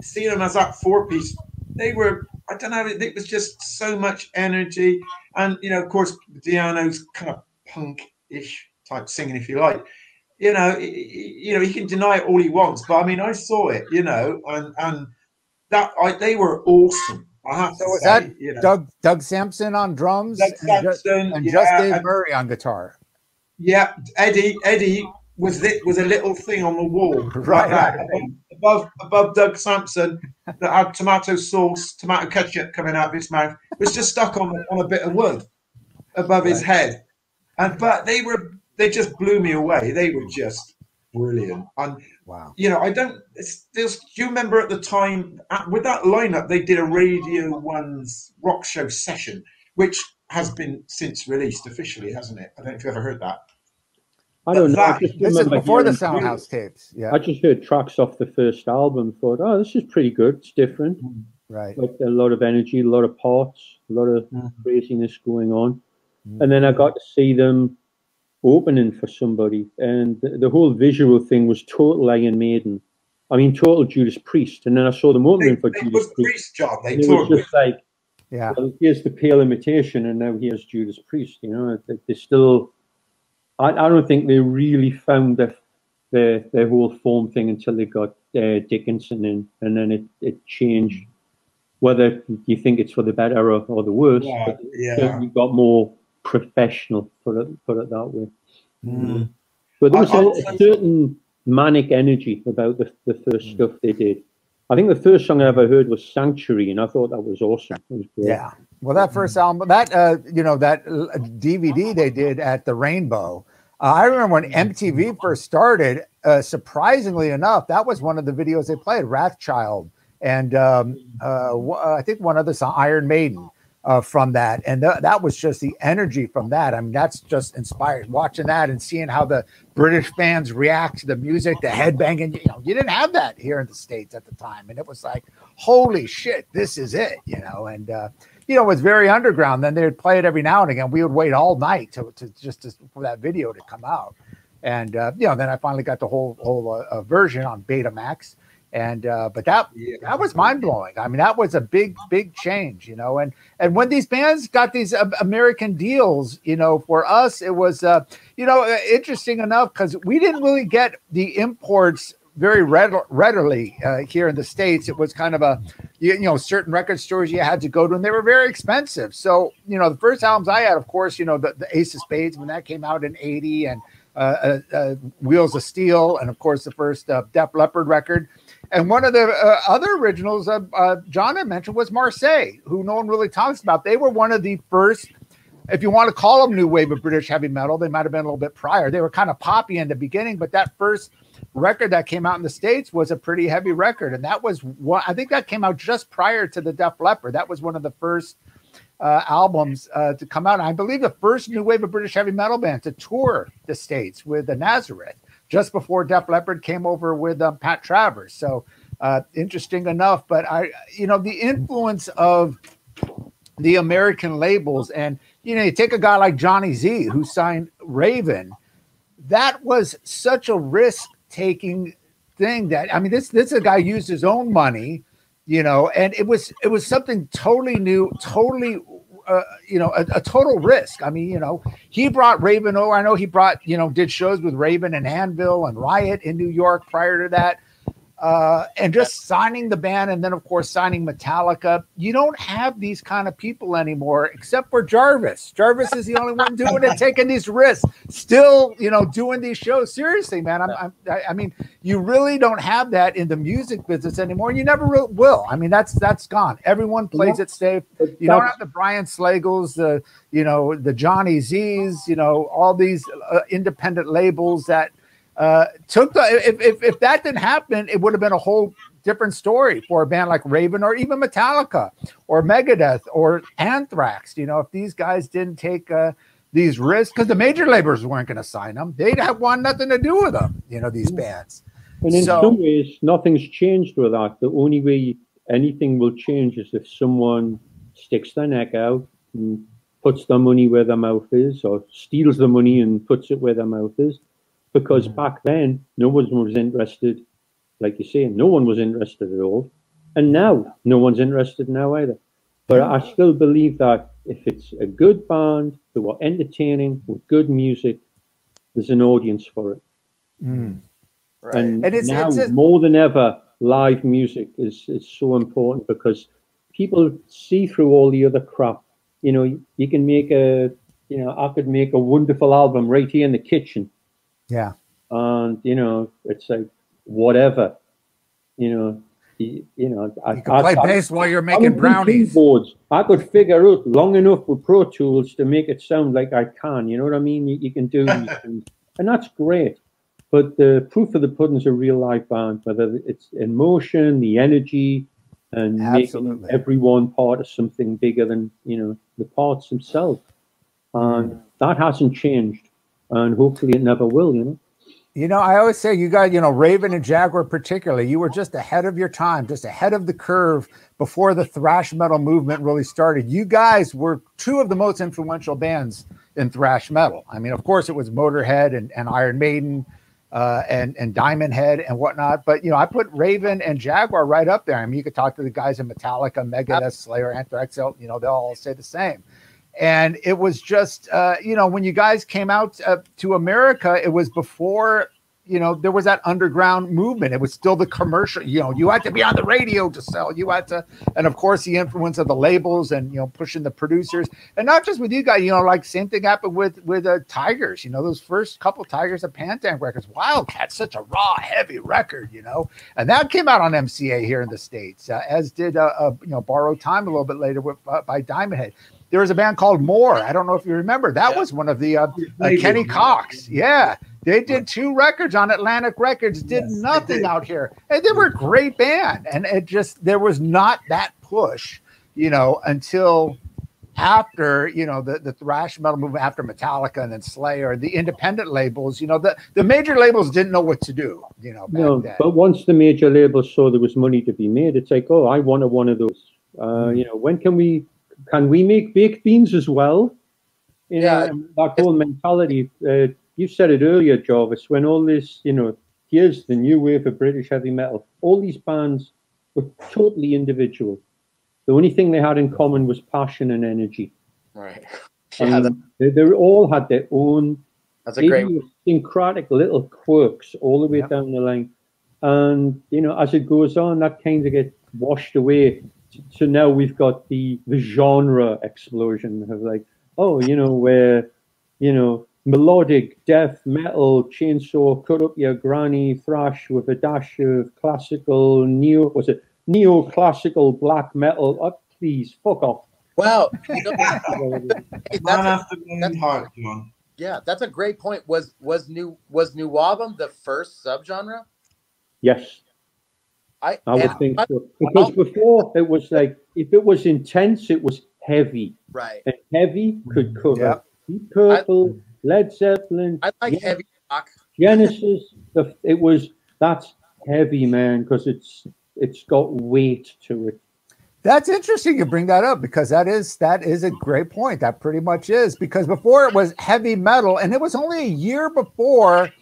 seeing them as that four-piece. They were. I don't know. It was just so much energy, and of course, Diano's kind of punk-ish type singing, if you like. He can deny it all he wants, but I saw it, and that they were awesome. I have to was say, that Doug Sampson on drums just Dave Murray on guitar? Yeah, Eddie was a little thing on the wall, right. Above Doug Sampson that had tomato sauce, tomato ketchup coming out of his mouth. It was just stuck on a bit of wood above his head, but they just blew me away. They were just brilliant. And wow. Do you remember at the time with that lineup they did a Radio 1's rock show session, which has been since released officially, hasn't it? I don't know if you ever heard that. I don't know. This is before the Soundhouse tapes. Yeah. I just heard tracks off the first album. Thought, oh, this is pretty good. It's different. Right. Like a lot of energy, a lot of parts, a lot of craziness going on. And then I got to see them opening for somebody, and the whole visual thing was total Iron Maiden. Total Judas Priest. And then I saw them opening for Judas Priest. Job. It was just like, well, here's the Pale Imitation, and now here's Judas Priest. They still. I don't think they really found their whole form thing until they got Dickinson in, and then it changed. Whether you think it's for the better or the worse, but certainly got more professional. Put it that way. But there was a certain manic energy about the first stuff they did. I think the first song I ever heard was Sanctuary, and I thought that was awesome. It was great. Yeah. Well, that first album, that DVD they did at the Rainbow. I remember when MTV first started. Surprisingly enough, that was one of the videos they played, Wrathchild, and I think one other song, Iron Maiden, from that. And that was just the energy from that. That's just inspired. Watching that and seeing how the British fans react to the music, the headbanging. You didn't have that here in the States at the time, and it was like, holy shit, this is it. And it was very underground. Then they'd play it every now and again. We would wait all night for that video to come out. And then I finally got the whole version on Betamax. And but that was mind blowing. I mean, that was a big change, you know. And when these bands got these American deals, you know, for us it was you know, interesting enough because we didn't really get the imports very readily here in the States. It was kind of a you know, certain record stores you had to go to, and they were very expensive. So you know, the first albums I had, of course, you know, the Ace of Spades when that came out in '80, and Wheels of Steel, and of course the first Def Leppard record. And one of the other originals John had mentioned was Marseille, who no one really talks about. They were one of the first, if you want to call them new wave of British heavy metal, they might have been a little bit prior. They were kind of poppy in the beginning, but that first record that came out in the States was a pretty heavy record. And that was one, I think that came out just prior to the Def Leppard. That was one of the first albums to come out. And I believe the first new wave of British heavy metal band to tour the States with the Nazareth, just before Def Leppard came over with Pat Travers. So interesting enough, but you know, the influence of the American labels, and, you know, you take a guy like Johnny Z who signed Raven, that was such a risk-taking thing that, I mean, this is a guy used his own money, you know, and it was something totally new, totally you know, a total risk. I mean, you know, he brought Raven over. I know he brought, you know, did shows with Raven and Anvil and Riot in New York prior to that. And just signing the band, and then of course signing Metallica. You don't have these kind of people anymore, except for Jarvis. Jarvis is the only one doing it, taking these risks, still, you know, doing these shows. Seriously, man, I mean, you really don't have that in the music business anymore, and you never will. I mean, that's gone. Everyone plays it safe. You don't have the Brian Slagels, the, you know, the Johnny Z's, you know, all these independent labels that took the, if that didn't happen, it would have been a whole different story for a band like Raven, or even Metallica or Megadeth or Anthrax. You know, if these guys didn't take these risks, because the major labels weren't going to sign them, they'd have want nothing to do with them, you know, these bands. And in some ways, nothing's changed with that. The only way anything will change is if someone sticks their neck out and puts their money where their mouth is, or steals the money and puts it where their mouth is. Because back then, no one was interested, like you say, no one was interested at all. And now, no one's interested now either. But I still believe that if it's a good band, who are entertaining, with good music, there's an audience for it. Right. And now, more than ever, live music is so important, because people see through all the other crap. You know, you can make I could make a wonderful album right here in the kitchen. Yeah. And, you know, it's like, whatever, you know, I can play bass while you're making brownies. Keyboards. I could figure out long enough with Pro Tools to make it sound like I can, you know what I mean? You can do these things, and that's great. But the proof of the pudding's a real live band, whether it's emotion, the energy, and making everyone part of something bigger than, you know, the parts themselves. And that hasn't changed. And hopefully it never will, you know. You know, I always say, you guys, you know, Raven and Jaguar particularly, you were just ahead of your time, just ahead of the curve before the thrash metal movement really started. You guys were two of the most influential bands in thrash metal. I mean, of course, it was Motorhead and Iron Maiden and Diamond Head and whatnot. But, you know, I put Raven and Jaguar right up there. I mean, you could talk to the guys in Metallica, Megadeth, Slayer, Anthrax, you know, they'll all say the same. And it was just, you know, when you guys came out to America, it was before, you know, there was that underground movement. It was still the commercial, you know, you had to be on the radio to sell. You had to, and of course, the influence of the labels and, you know, pushing the producers. And not just with you guys, you know, like same thing happened with Tigers, you know, those first couple Tigers of Pantang records. Wildcat, such a raw, heavy record, you know, and that came out on MCA here in the States, as did, you know, Borrowed Time a little bit later by Diamond Head. There was a band called More. I don't know if you remember. That was one of the Kenny Cox. Yeah. They did 2 records on Atlantic Records, did nothing out here. And they were a great band. And it just, there was not that push, you know, until after, you know, the thrash metal movement, after Metallica and then Slayer, the independent labels, you know, the major labels didn't know what to do, you know, back then. But once the major labels saw there was money to be made, it's like, oh, I wanted one of those. You know, when can we make baked beans as well? You know, that whole mentality. You said it earlier, Jarvis, when all this, you know, here's the new wave of British heavy metal. All these bands were totally individual. The only thing they had in common was passion and energy. Right. Yeah, they all had their own idiosyncratic little quirks all the way down the line. And, you know, as it goes on, that kind of gets washed away. So now we've got the genre explosion of like, oh, you know, where, you know, melodic, death, metal, chainsaw, cut up your granny, thrash with a dash of classical, neoclassical black metal. Oh, please, fuck off. Wow. Yeah, that's a great point. Was NWOBHM the first subgenre? Yes. I would think so. Because before it was like, if it was intense, it was heavy. Right. And heavy could cover Deep Purple, Led Zeppelin. I like heavy rock. Genesis. That's heavy, man, because it's got weight to it. That's interesting you bring that up, because that is a great point. That pretty much is, because before it was heavy metal, and it was only a year before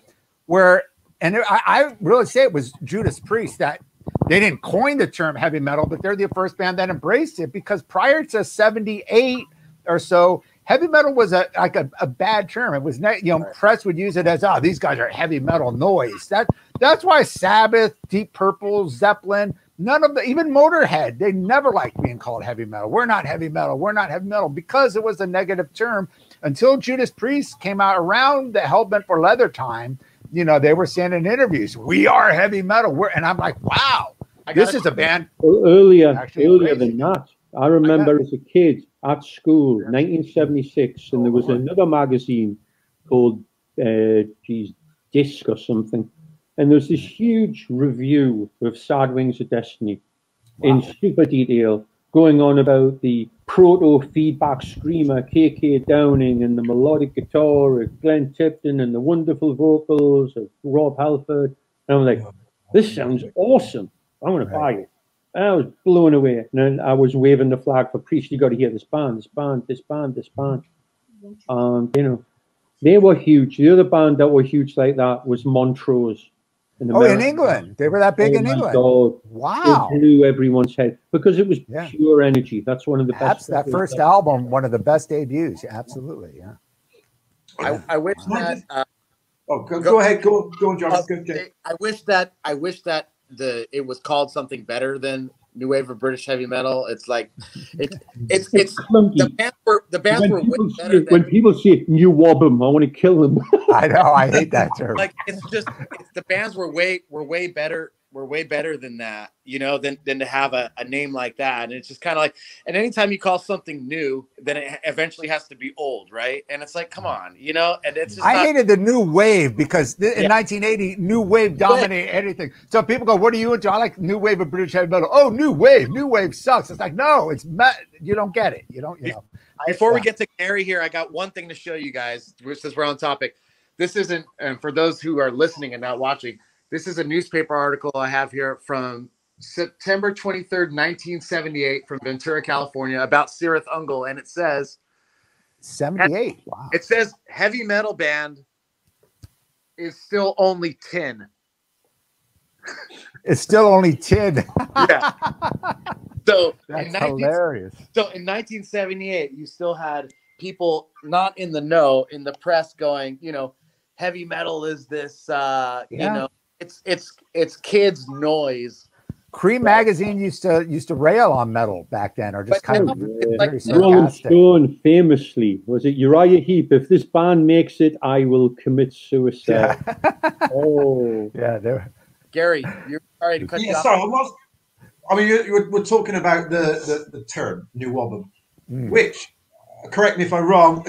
where, and I really say it was Judas Priest that they didn't coin the term heavy metal, but they're the first band that embraced it, because prior to 78 or so, heavy metal was a bad term. It was, you know, press would use it as, oh, these guys are heavy metal noise. That's why Sabbath, Deep Purple, Zeppelin, none of the, even Motorhead, they never liked being called heavy metal. We're not heavy metal. We're not heavy metal, because it was a negative term until Judas Priest came out around the Hellbent for Leather time. You know, they were saying in interviews, we are heavy metal. And I'm like, wow, this is a band. Earlier than that, I remember as a kid at school, 1976, and there was another magazine called, Disc or something. And there's this huge review of Sad Wings of Destiny in super detail, going on about the proto-feedback screamer KK Downing and the melodic guitar of Glenn Tipton and the wonderful vocals of Rob Halford. And I'm like, this sounds awesome. I'm going to buy it. And I was blown away. And then I was waving the flag for Priest. You got to hear this band, this band, this band, this band. You know, they were huge. The other band that were huge like that was Montrose. In England. They were that big in England. God. Wow. It blew everyone's head because it was pure energy. That's one of the best. That first album, one of the best debuts. Absolutely. Yeah. I wish that. Go ahead. Go on, John. I wish that it was called something better than New Wave of British Heavy Metal. It's like it's the bands were way better. When people say NWOBHM, I want to kill them. I know, I hate that term. Like it's the bands were way better. We're way better than that, you know, than to have a name like that. And it's just kind of like, and anytime you call something new, then it eventually has to be old, right? And it's like, come on, you know. And it's just I hated the new wave because in 1980, new wave dominated everything. So people go, "What are you into?" I like new wave of British heavy metal. Oh, new wave sucks. It's like, no, you don't get it. You don't, you know. Before we get to Gary here, I got one thing to show you guys, since we're on topic. This isn't, and for those who are listening and not watching, this is a newspaper article I have here from September 23rd, 1978 from Ventura, California about Cirith Ungol. And it says 78. Wow. It says heavy metal band is still only 10. It's still only 10. Yeah. So that's hilarious. So in 1978, you still had people not in the know in the press going, you know, heavy metal is this, you know, it's kids' noise. Cream magazine used to rail on metal back then, or just kind of very Rolling Stone famously was it Uriah Heep? If this band makes it, I will commit suicide. Yeah. Gary, you're sorry to cut you off. Sorry, I mean, we're talking about the term NWOBHM, which, correct me if I'm wrong,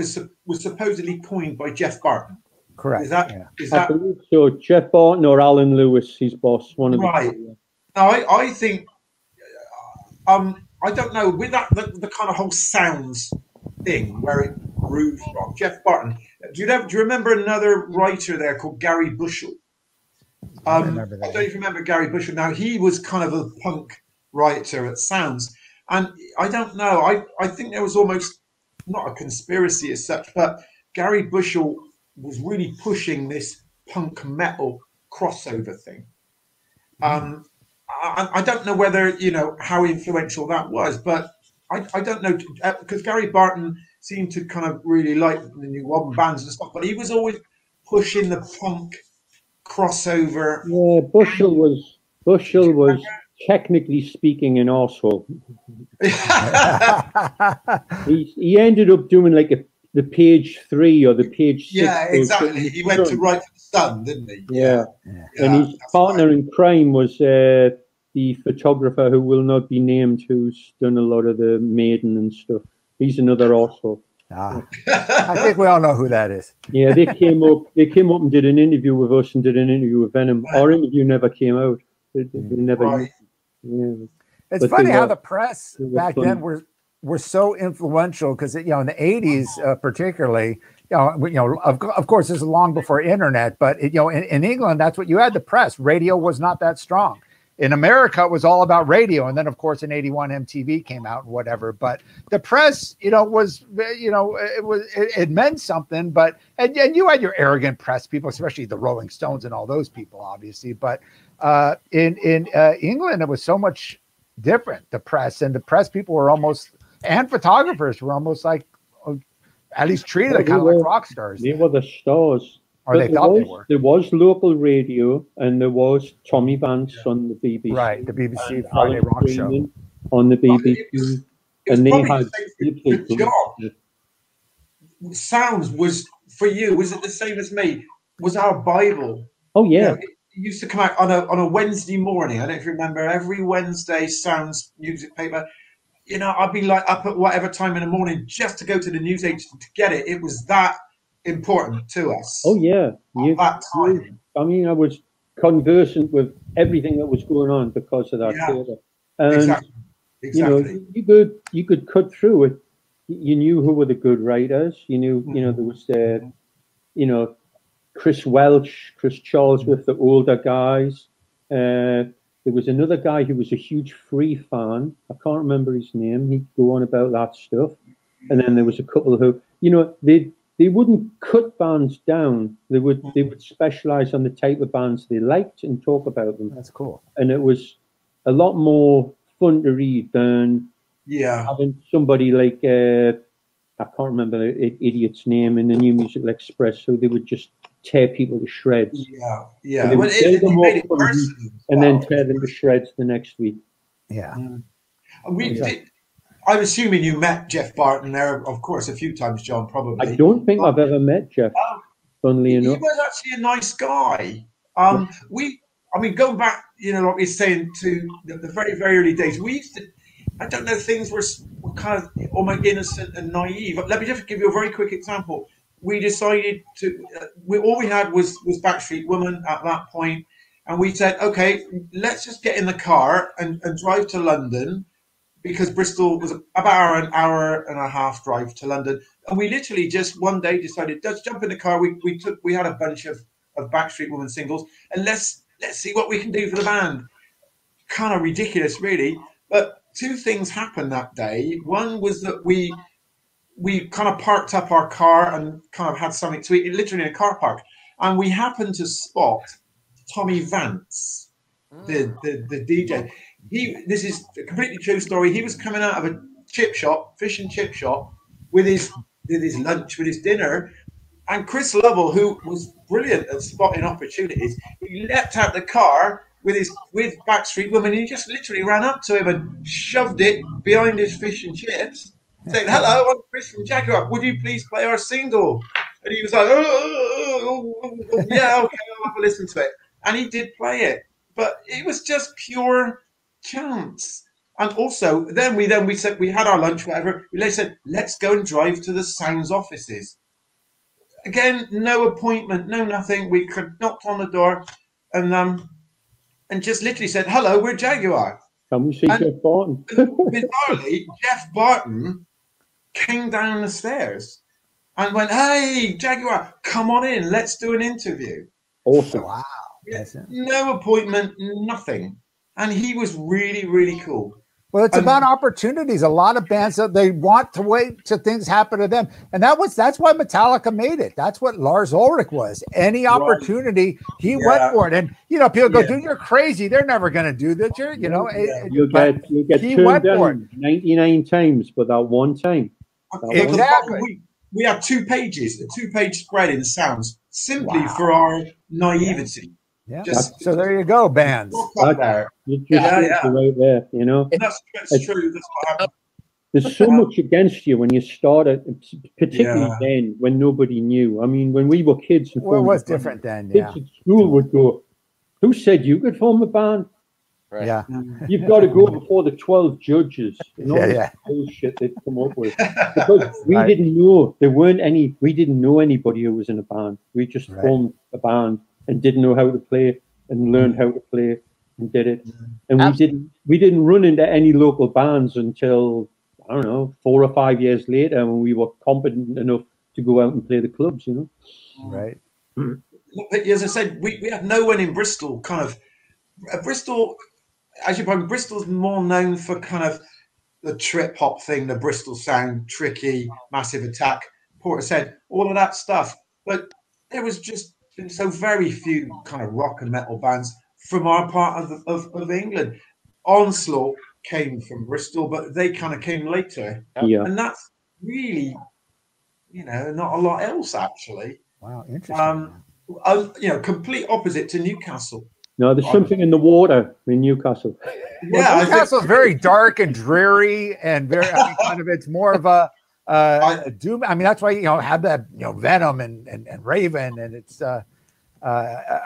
was supposedly coined by Jeff Barton. Correct. Is that I believe so? Jeff Barton or Alan Lewis, his boss, one of right? The Now, I think I don't know, with that the kind of whole sounds thing where it grooves from Jeff Barton. Do you remember another writer there called Gary Bushell? I don't even remember Gary Bushell. Now he was kind of a punk writer at Sounds, and I don't know. I think there was almost not a conspiracy as such, but Gary Bushell was really pushing this punk metal crossover thing. I don't know whether, you know, how influential that was, but I don't know, because Gary Barton seemed to kind of really like the NWOBHM bands and stuff, but he was always pushing the punk crossover. Yeah, Bushell was technically speaking an arsehole. he ended up doing like the page 3 or the page 6. Yeah, exactly. He went to write for the Sun, didn't he? Yeah. And his partner in crime was the photographer who will not be named, who's done a lot of the Maiden and stuff. He's another arsehole. I think we all know who that is. Yeah, they came up and did an interview with us and did an interview with Venom. Our interview never came out. They never. Right. Yeah. It's funny how the press back then were so influential, because, you know, in the 80s particularly, you know, of course, this is long before internet, but you know, in England, that's what you had. The press. Radio was not that strong. In America, it was all about radio, and then of course in '81 MTV came out and whatever. But the press, you know, was, you know, it meant something. But and you had your arrogant press people, especially the Rolling Stones and all those people, obviously. But in England, it was so much different. The press people were almost, and photographers were almost like, at least treated like kind of like rock stars. They were the stars. Or they thought they were. There was local radio, and there was Tommy Vance on the BBC. Right, the BBC Friday Rock Show. On the BBC. And they had the job. Sounds was, for you, was it the same as me? Was our Bible. Oh, yeah. You know, it used to come out on a Wednesday morning. I don't know if you remember, every Wednesday, Sounds music paper. You know, I'd be like up at whatever time in the morning just to go to the newsagent to get it. It was that important to us. Oh yeah, at that time. I mean, I was conversant with everything that was going on because of that theatre. And exactly. You know, you could cut through it. You knew who were the good writers. You knew, you know, there was you know, Chris Welch, Chris Charlesworth, the older guys. There was another guy who was a huge Free fan. I can't remember his name. He'd go on about that stuff. And then there was a couple who, you know, they wouldn't cut bands down. They would specialize on the type of bands they liked and talk about them. That's cool. And it was a lot more fun to read than having somebody like I can't remember the idiot's name in the New Musical Express, so they would just tear people to shreds. Yeah. And, and then tear them to shreds the next week. Yeah. I'm assuming you met Jeff Barton there, of course, a few times, John, probably. I don't think I've ever met Jeff, funnily enough. He was actually a nice guy. I mean, going back, you know, like we were saying, to the very, very early days, we used to, I don't know, things were kind of almost innocent and naive. Let me just give you a very quick example. We decided to, all we had was Backstreet Women at that point, and we said, okay, let's just get in the car and drive to London, because Bristol was about an hour and a half drive to London. And we literally just one day decided, let's jump in the car. We had a bunch of Backstreet Women singles, and let's see what we can do for the band. Kind of ridiculous, really. But two things happened that day. One was that we kind of parked up our car and kind of had something to eat, literally in a car park. And we happened to spot Tommy Vance, the DJ. This is a completely true story. He was coming out of a fish and chip shop, with his lunch, with his dinner, and Chris Lovell, who was brilliant at spotting opportunities, he leapt out the car with Backstreet Women, and he just literally ran up to him and shoved it behind his fish and chips, saying, "Hello, I'm Chris from Jaguar. Would you please play our single?" And he was like, "Yeah, okay, I'll have a listen to it." And he did play it, but it was just pure chance. And also then we said, we had our lunch, whatever, we said, let's go and drive to the Sounds offices. Again, no appointment, no nothing. We knocked on the door and just literally said, "Hello, we're Jaguar. Can we see Jeff Barton?" Bizarrely, Jeff Barton came down the stairs and went, "Hey, Jaguar, come on in, let's do an interview." Awesome. Wow. No appointment, nothing. And he was really, really cool. Well, it's about opportunities. A lot of bands that they want to wait till things happen to them, and that's why Metallica made it. That's what Lars Ulrich was. Any opportunity, he went for it. And people go, "Dude, you're crazy. They're never going to do that." You'll get turned down 99 times, but that one time. Exactly. We had 2 pages, a 2-page spread in Sounds, simply for our naivety. Yeah. So there you go, bands. Right there, That's true. That's what happened. There's so much against you when you started, particularly then when nobody knew. I mean, when we were kids, it was different then. Kids at school would go, "Who said you could form a band?" Right. Yeah, you've got to go before the 12 judges. And all this bullshit they'd come up with, because we didn't know there weren't any. We didn't know anybody who was in a band. We just formed a band and didn't know how to play and learned how to play and did it. And we didn't run into any local bands until, I don't know, 4 or 5 years later, when we were competent enough to go out and play the clubs, Right. But as I said, we had no one in Bristol. Kind of Bristol, as you probably, Bristol's more known for kind of the trip hop thing, the Bristol sound, Tricky, Massive Attack, Portishead, all of that stuff. But there was just been so very few kind of rock and metal bands from our part of England. Onslaught came from Bristol, but they kind of came later. And that's really, not a lot else actually. Wow, interesting. Complete opposite to Newcastle. No, there's something in the water in Newcastle. Newcastle's very dark and dreary and very it's more of a doom. I mean, that's why have that Venom and Raven, and it's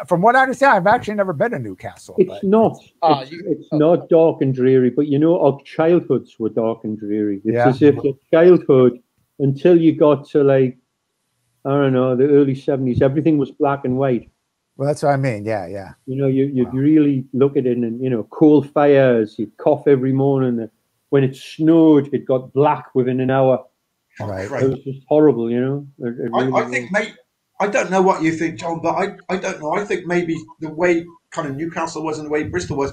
from what I understand, I've actually never been to Newcastle. It's not. It's not dark and dreary, but our childhoods were dark and dreary. It's as if your childhood, until you got to the early 70s, everything was black and white. Well, that's what I mean. Yeah. You'd really look at it, and coal fires. You'd cough every morning. When it snowed, it got black within an hour. Right. It was just horrible, I think, mate, I don't know what you think, John, but I don't know. I think maybe the way kind of Newcastle was and the way Bristol was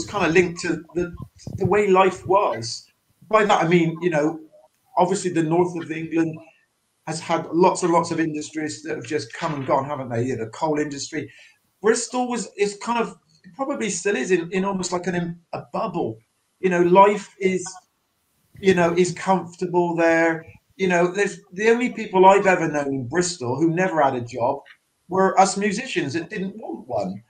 kind of linked to the way life was. By that I mean, obviously the north of England has had lots and lots of industries that have just come and gone, haven't they? The coal industry. Bristol is kind of, probably still is in almost like a bubble. Life is comfortable there. There's the only people I've ever known in Bristol who never had a job were us musicians that didn't want one.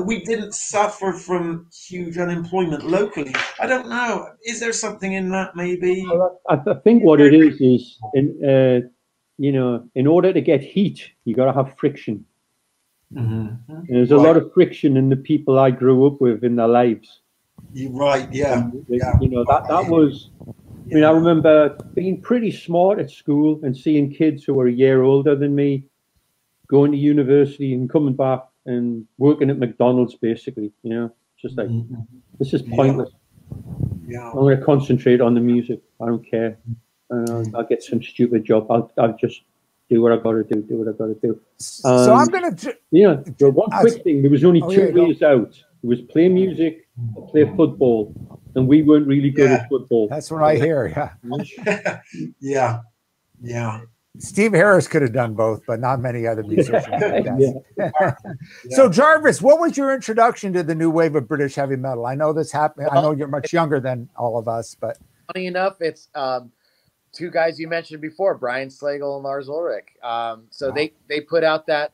We didn't suffer from huge unemployment locally. I don't know. Is there something in that maybe? Well, I think what it is in order to get heat, you got to have friction. Mm-hmm. And there's a lot of friction in the people I grew up with in their lives. You're right. Yeah. That was. I mean, I remember being pretty smart at school and seeing kids who were a year older than me going to university and coming back and working at McDonald's, basically. Just like, this is pointless. Yeah. I'm going to concentrate on the music. I don't care. I'll get some stupid job. I'll just do what I got to do. So I'm going to... one quick thing. There was only 2 ways out. It was play music or play football. And we weren't really good at football. That's what I hear, Yeah. Steve Harris could have done both, but not many other musicians. So, Jarvis, what was your introduction to the new wave of British heavy metal? I know this happened. I know you're much younger than all of us, but funny enough, it's 2 guys you mentioned before, Brian Slagle and Lars Ulrich. So they put out that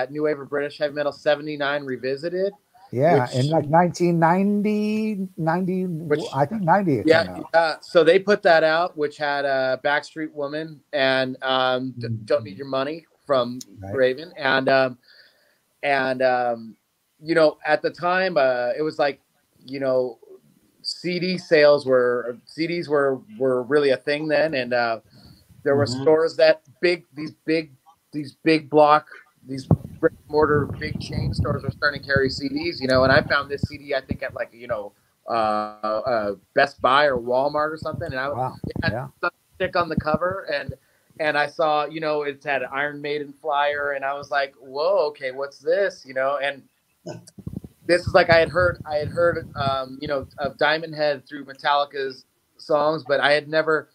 new wave of British heavy metal 79 Revisited. Yeah, in like 1990, I think 90. So they put that out, which had Backstreet Woman and Don't Need Your Money from Raven. And at the time, it was like, CDs were really a thing then. And there were stores that these big block, these brick and mortar big chain stores were starting to carry CDs, and I found this CD, I think at like, Best Buy or Walmart or something. And it had a stick on the cover and I saw, it had an Iron Maiden flyer and I was like, whoa, okay, what's this? And this is like I had heard you know, of Diamond Head through Metallica's songs, but I had never.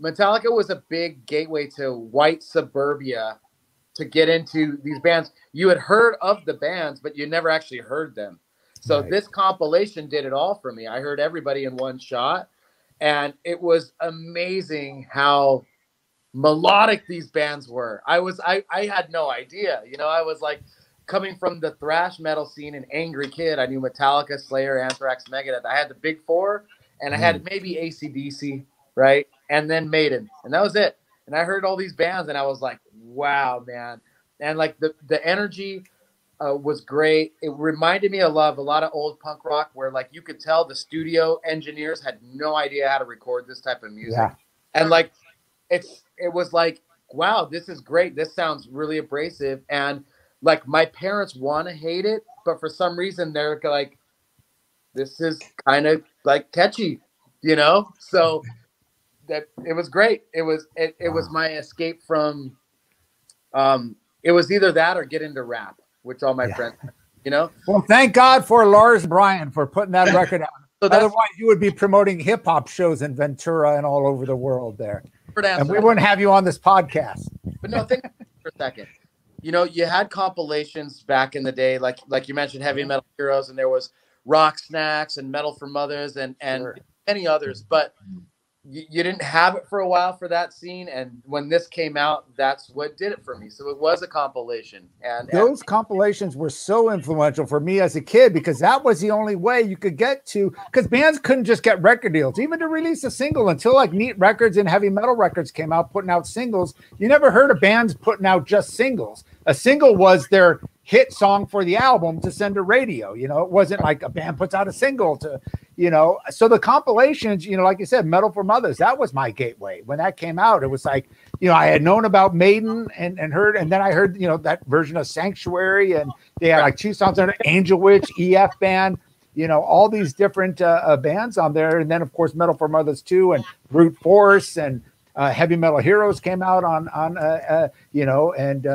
Metallica was a big gateway to white suburbia to get into these bands. You had heard of the bands, but you never actually heard them. So this compilation did it all for me. I heard everybody in one shot, and it was amazing how melodic these bands were. I had no idea. You know, I was like coming from the thrash metal scene, an angry kid. I knew Metallica, Slayer, Anthrax, Megadeth. I had the big four, and I had maybe AC/DC, right? And then Maiden, and that was it. And I heard all these bands, and I was like, wow, man. And like the energy was great. It reminded me of a lot of old punk rock where like you could tell the studio engineers had no idea how to record this type of music. Yeah. And like it was like, wow, this is great. This sounds really abrasive. And like my parents want to hate it, but for some reason they're like, this is kind of like catchy, you know? So that it was great. It was my escape from it was either that or get into rap, which all my friends, you know. Well, thank God for Lars Bryan for putting that record out. So otherwise you would be promoting hip hop shows in Ventura and all over the world there. And we wouldn't have you on this podcast. But no, think for a second. You know, you had compilations back in the day, like you mentioned, Heavy Metal Heroes, and there was Rock Snacks and Metal for Mothers and many others, but you didn't have it for a while for that scene, and when this came out, that's what did it for me. So it was a compilation, and those compilations were so influential for me as a kid because that was the only way you could get to, because bands couldn't just get record deals, even to release a single until like Neat Records and Heavy Metal Records came out putting out singles. You never heard of bands putting out just singles. A single was their hit song for the album to send to radio. You know, it wasn't like a band puts out a single to, you know, so the compilations, you know, like you said, Metal for Mothers, that was my gateway. When that came out, it was like, you know, I had known about Maiden and heard, and then I heard, you know, that version of Sanctuary, and they had like 2 songs on it, Angel Witch, EF Band, you know, all these different bands on there. And then of course, Metal for Mothers 2 and Brute Force and Heavy Metal Heroes came out on you know, and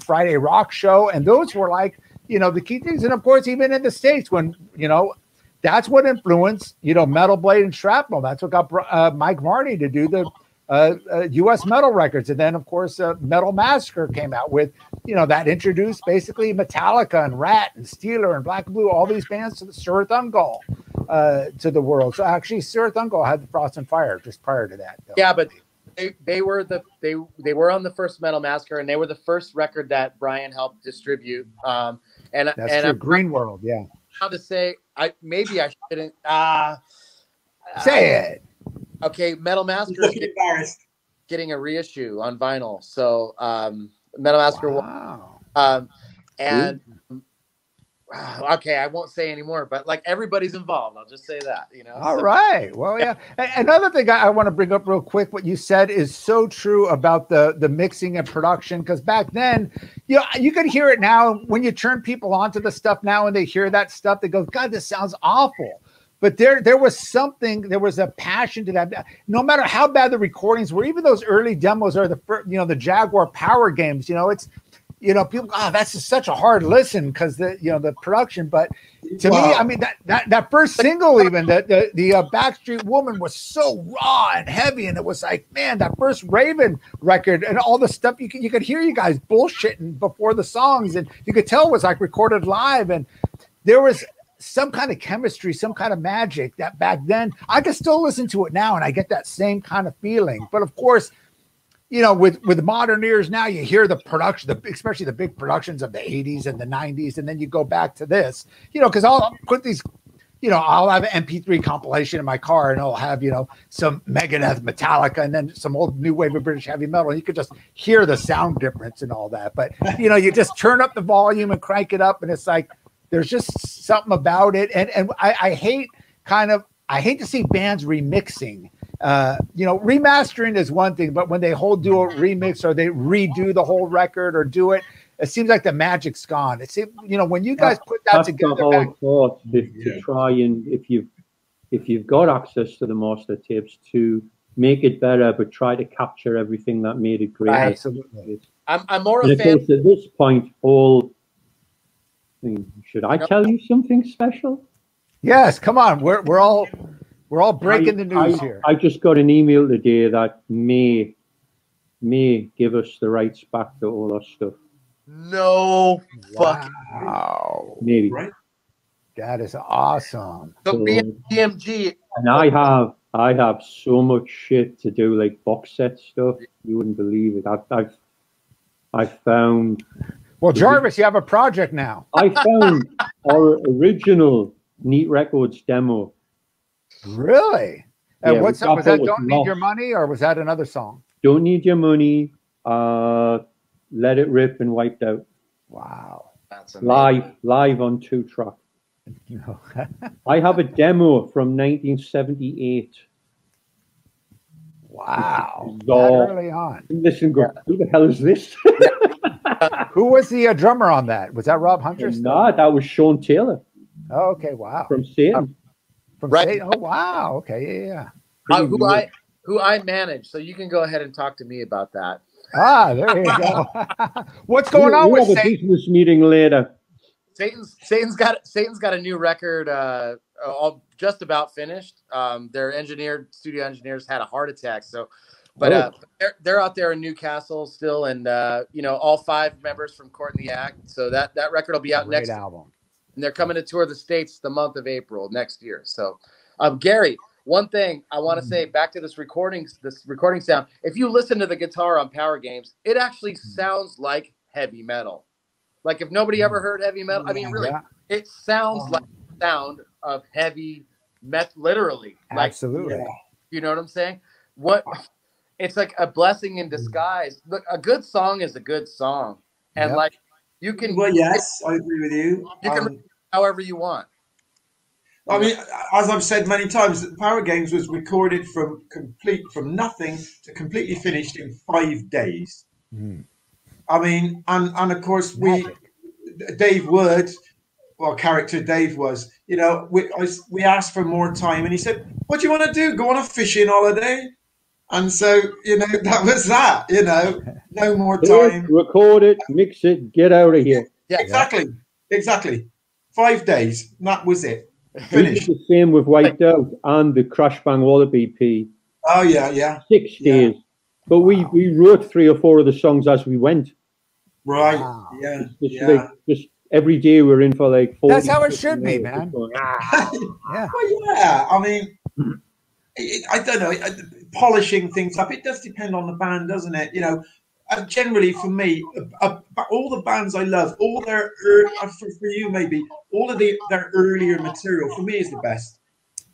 Friday Rock Show. And those were like, you know, the key things. And of course, even in the States, when, you know, that's what influenced, you know, Metal Blade and Shrapnel. That's what got Mike Marty to do the U.S. metal records. And then, of course, Metal Massacre came out with, you know, that introduced basically Metallica and Rat and Steeler and Black and Blue, all these bands to the Sir Thungal to the world. So actually, Sir Thungal had the Frost and Fire just prior to that. Though. Yeah, but they were on the first Metal Massacre, and they were the first record that Brian helped distribute. And that's true. Green World, yeah. How to say? Maybe I shouldn't. Say it. Okay, Metal Massacre is getting a reissue on vinyl. So Metal Massacre. Wow. And okay, I won't say anymore, but like everybody's involved. I'll just say that, you know. All right. Well, yeah. Another thing I want to bring up real quick, what you said is so true about the mixing and production, because back then, you know, you could hear it now when you turn people onto the stuff now and they hear that stuff, they go, God, this sounds awful. But there was something, there was a passion to that. No matter how bad the recordings were, even those early demos or the Jaguar Power games, you know, it's, you know, people, that's just such a hard listen because the production. But to me, I mean, that first single, even the Backstreet Woman was so raw and heavy, and it was like, man, that first Raven record and all the stuff you could hear you guys bullshitting before the songs, and you could tell it was like recorded live, and there was some kind of chemistry, some kind of magic that back then. I can still listen to it now, and I get that same kind of feeling. But of course, you know, with modern ears now, you hear the production, especially the big productions of the 80s and the 90s, and then you go back to this, you know, because I'll put these, you know, I'll have an MP3 compilation in my car, and I'll have, you know, some Megadeth, Metallica, and then some old new wave of British heavy metal, and you could just hear the sound difference and all that. But, you know, you just turn up the volume and crank it up, and it's like, there's just something about it. And I hate to see bands remixing. You know, remastering is one thing, but when they do a remix or they redo the whole record or do it, it seems like the magic's gone. It's, you know, when you guys put that together, the whole thought to try and if you've got access to the master tapes, to make it better, but try to capture everything that made it great. Absolutely. I'm more a fan. At this point, all Should I tell you something special? Yes, come on. We're all breaking the news here. I just got an email today that may give us the rights back to all our stuff. No fucking wow. Maybe. Right. That is awesome. So BMG, and I have so much shit to do, like box set stuff. You wouldn't believe it. I've found. Well, Jarvis, you have a project now. I found our original Neat Records demo. Really? And Yeah, what's that? Was that Don't Need Your Money, or was that another song? Don't Need Your Money. Let It Rip and Wiped Out. Wow. that's amazing. Live on 2-track. I have a demo from 1978. Wow. That early on. Listen, go, who the hell is this? Who was the drummer on that? Was that Rob Hunter? No, that was Sean Taylor. Oh, okay, wow. From Satan. From Right. Satan? Oh, wow. Okay, yeah. Who I manage, so you can go ahead and talk to me about that. Ah, there you go. What's going on with Satan? We'll have a business meeting later. Satan's got a new record all just about finished. Their studio engineers had a heart attack, but they're out there in Newcastle still, and all 5 members from Court in the Act. So that record will be out next album. And they're coming to tour the States the month of April next year. So Gary, one thing I want to say back to this recording sound. If you listen to the guitar on Power Games, it actually sounds like heavy metal. Like if nobody ever heard heavy metal, I mean, really, it sounds like the sound of heavy metal, literally. Like, absolutely. You know what I'm saying? It's like a blessing in disguise. Look, a good song is a good song, and like you can. Well, yes, I agree with you. You can read it however you want. I mean, as I've said many times, Power Games was recorded from nothing to completely finished in 5 days. Mm. I mean, and of course Dave Wood, well, character Dave was, we asked for more time, and he said, "What do you want to do? Go on a fishing holiday?" And so, that was that. No more time. Record it, mix it, get out of here. Yeah, exactly. 5 days, and that was it. Finished. The same with Wiped Out and the Crash Bang Wallaby EP. Oh yeah. 6 days, but we wrote 3 or 4 of the songs as we went. Right. Wow. Yeah. Just every day we're in for like 40. That's how it should be, man. Yeah. Well, yeah. I mean, I don't know. Polishing things up. It does depend on the band, doesn't it? Generally for me, all the bands I love, all their for you maybe all of their earlier material for me is the best.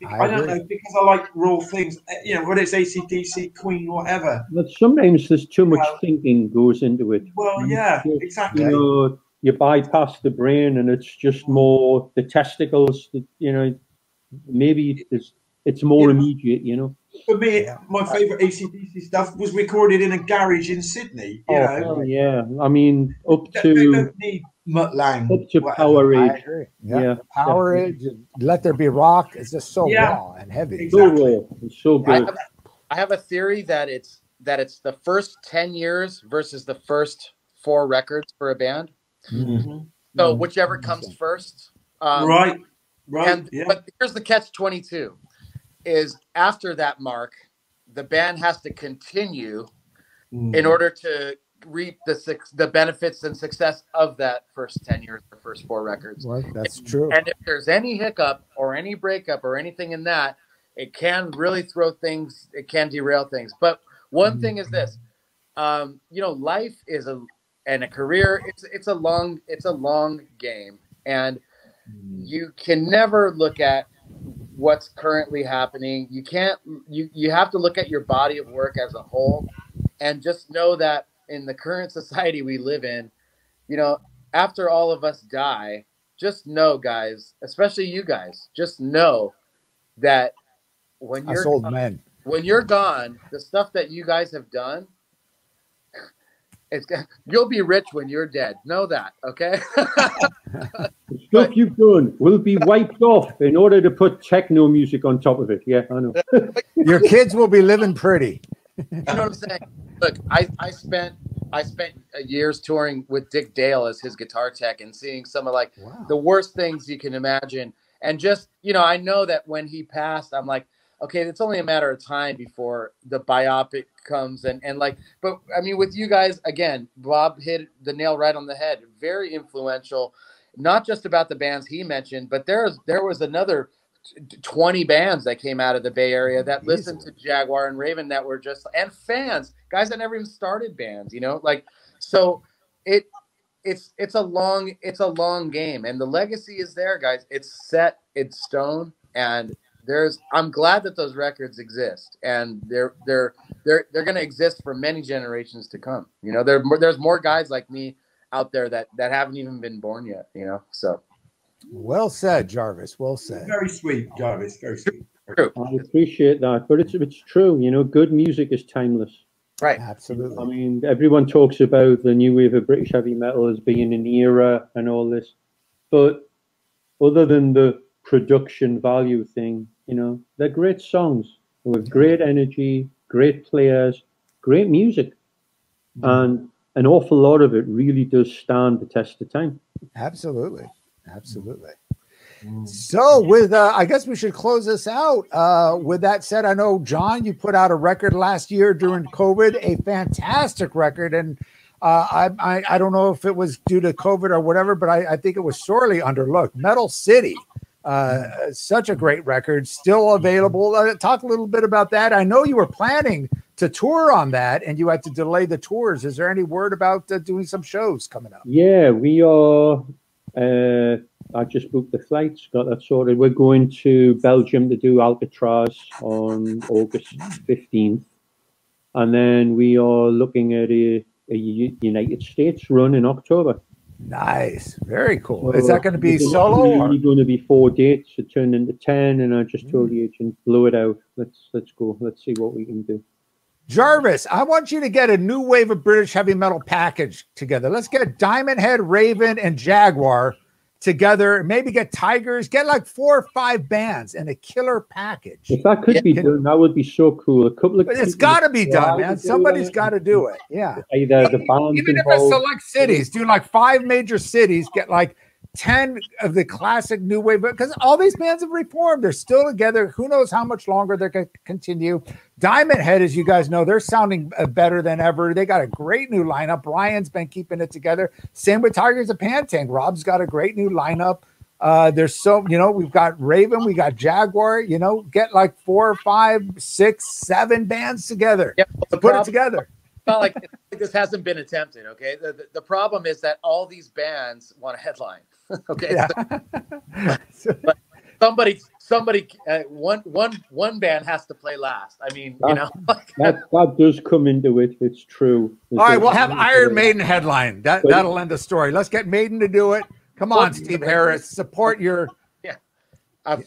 I don't know, because I like raw things. Whether it's AC/DC, Queen, whatever. But sometimes there's too much thinking goes into it. Well, yeah, exactly. You bypass the brain, and it's just more the testicles. Maybe it's more immediate. For me, my favourite AC/DC stuff was recorded in a garage in Sydney. Yeah. I mean, they don't need Mutt Lang. Up to Power Age. Yeah. Power Age, Let There Be Rock is just so raw and heavy. Exactly. So raw. It's so good. I have a theory that it's the first 10 years versus the first 4 records for a band. Mm-hmm. So whichever comes first. Right. But here's the catch-22. Is after that mark, the band has to continue in order to reap the benefits and success of that first 10 years, the first 4 records. Well, that's true. And if there's any hiccup or any breakup or anything in that, it can really throw things. It can derail things. But one thing is this: life is a career. It's a long game, and you can never look at what's currently happening. You have to look at your body of work as a whole, and just know that in the current society we live in, after all of us die, just know, guys, especially you guys, just know that when you're gone, the stuff that you guys have done, you'll be rich when you're dead. Know that, okay? The stuff you've done will be wiped off in order to put techno music on top of it. Yeah, I know. Your kids will be living pretty. You know what I'm saying? Look, I spent I spent years touring with Dick Dale as his guitar tech and seeing some of like Wow. the worst things you can imagine. And just, you know, I know that when he passed, I'm like, okay, it's only a matter of time before the biopic comes. And like, but I mean, with you guys, again, Bob hit the nail right on the head. Very influential, not just about the bands he mentioned, but there was another 20 bands that came out of the Bay Area that listened to Jaguar and Raven that were just, and fans, guys that never even started bands, you know, like, so it's a long game, and the legacy is there, guys. It's set in stone, and I'm glad that those records exist, and they're going to exist for many generations to come. You know, there's more guys like me out there that haven't even been born yet, you know, so. Well said, Jarvis. Well said. Very sweet, Jarvis. Very sweet. True. I appreciate that, but it's true. You know, good music is timeless. Right. Absolutely. I mean, everyone talks about the new wave of British heavy metal as being an era and all this, but other than the production value thing, you know, they're great songs with great energy, great players, great music, and an awful lot of it really does stand the test of time. Absolutely. Absolutely. So with I guess we should close this out. With that said, I know, John, you put out a record last year during COVID, a fantastic record, and I don't know if it was due to COVID or whatever, but I think it was sorely underlooked. Metal City, such a great record, still available. Talk a little bit about that. I know you were planning to tour on that, and you had to delay the tours. Is there any word about doing some shows coming up? Yeah, we are. I just booked the flights, got that sorted. We're going to Belgium to do Alcatraz on August 15th. And then we are looking at a United States run in October. Nice. Very cool. So is that going to be it's solo? Only going to be 4 dates. It turned into 10, and I just told the agent, blow it out. Let's go. Let's see what we can do. Jarvis, I want you to get a new wave of British heavy metal package together. Let's get Diamond Head, Raven, and Jaguar together. Maybe get Tigers. Get like 4 or 5 bands and a killer package. If that could be done, that would be so cool. A couple of it's got to be done, man. Somebody's got to do it. Yeah. Either the bands even if it's select cities, do like 5 major cities. Get like 10 of the classic new wave, because all these bands have reformed. They're still together. Who knows how much longer they're going to continue. Diamond Head, as you guys know, they're sounding better than ever. They got a great new lineup. Brian's been keeping it together. Same with Tigers of Pantang. Rob's got a great new lineup. There's so, you know, we've got Raven, we got Jaguar, you know, get like 4 or 5, 6, 7 bands together. Yep. Put it together. Not like this hasn't been attempted. Okay. The problem is that all these bands want a headline. Okay. Yeah. But somebody, one band has to play last. I mean, you know, that does come into it. It's true. All right, we'll have Iron Maiden headline. That'll end the story. Let's get Maiden to do it. Come on, Steve Harris, support your.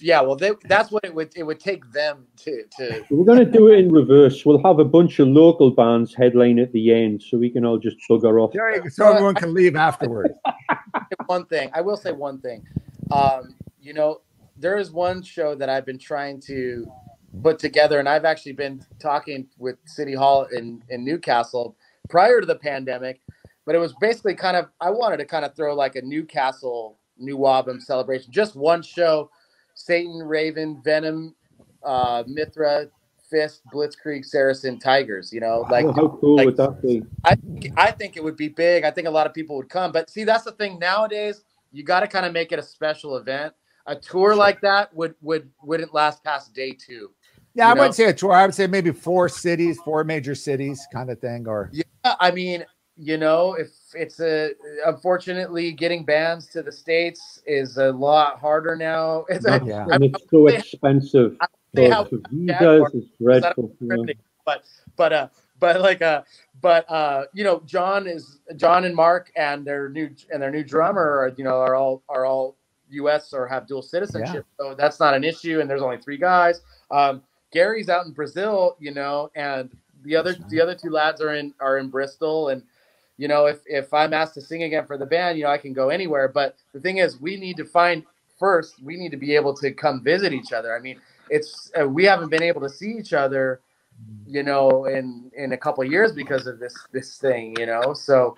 Yeah, well, that's what it would take them to. We're going to do it in reverse. We'll have a bunch of local bands headline at the end, so we can all just bugger off. So everyone can leave afterwards. I will say one thing. You know, there is one show that I've been trying to put together, and I've actually been talking with City Hall in Newcastle prior to the pandemic, but it was basically I wanted to kind of throw like a Newcastle NWOBHM celebration, just one show. Satan, Raven, Venom, Mithra, Fist, Blitzkrieg, Saracen, Tigers. You know, like how cool would that be? I think it would be big. I think a lot of people would come. But see, that's the thing nowadays. You got to kind of make it a special event. A tour like that wouldn't last past day 2. Yeah, I wouldn't say a tour. I would say maybe 4 cities, 4 major cities, kind of thing. Or yeah, I mean, you know, if it's unfortunately getting bands to the States is a lot harder now. It's so expensive. Visas is dreadful. But you know, John and Mark and their new drummer are all U.S. or have dual citizenship, so that's not an issue. And there's only 3 guys. Gary's out in Brazil, you know, and the other 2 lads are in Bristol. And you know, if I'm asked to sing again for the band, you know, I can go anywhere. But the thing is, we need to be able to come visit each other. I mean, we haven't been able to see each other you know, in a couple of years because of this thing, you know. So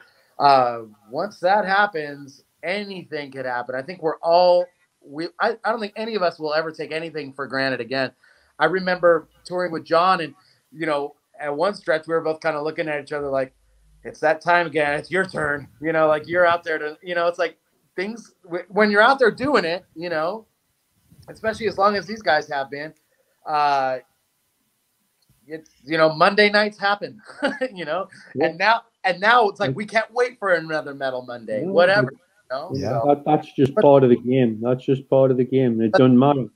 once that happens, anything could happen. I think we're all I don't think any of us will ever take anything for granted again. I remember touring with John, and you know, at one stretch we were both kind of looking at each other like, it's that time again. It's your turn. You know, like you're out there to, you know, it's like things when you're out there doing it, you know, especially as long as these guys have been, it's, you know, Monday nights happen, you know, and now it's like, we can't wait for another Metal Monday, whatever. You know? Yeah, that's just part of the game. That's just part of the game. It doesn't matter.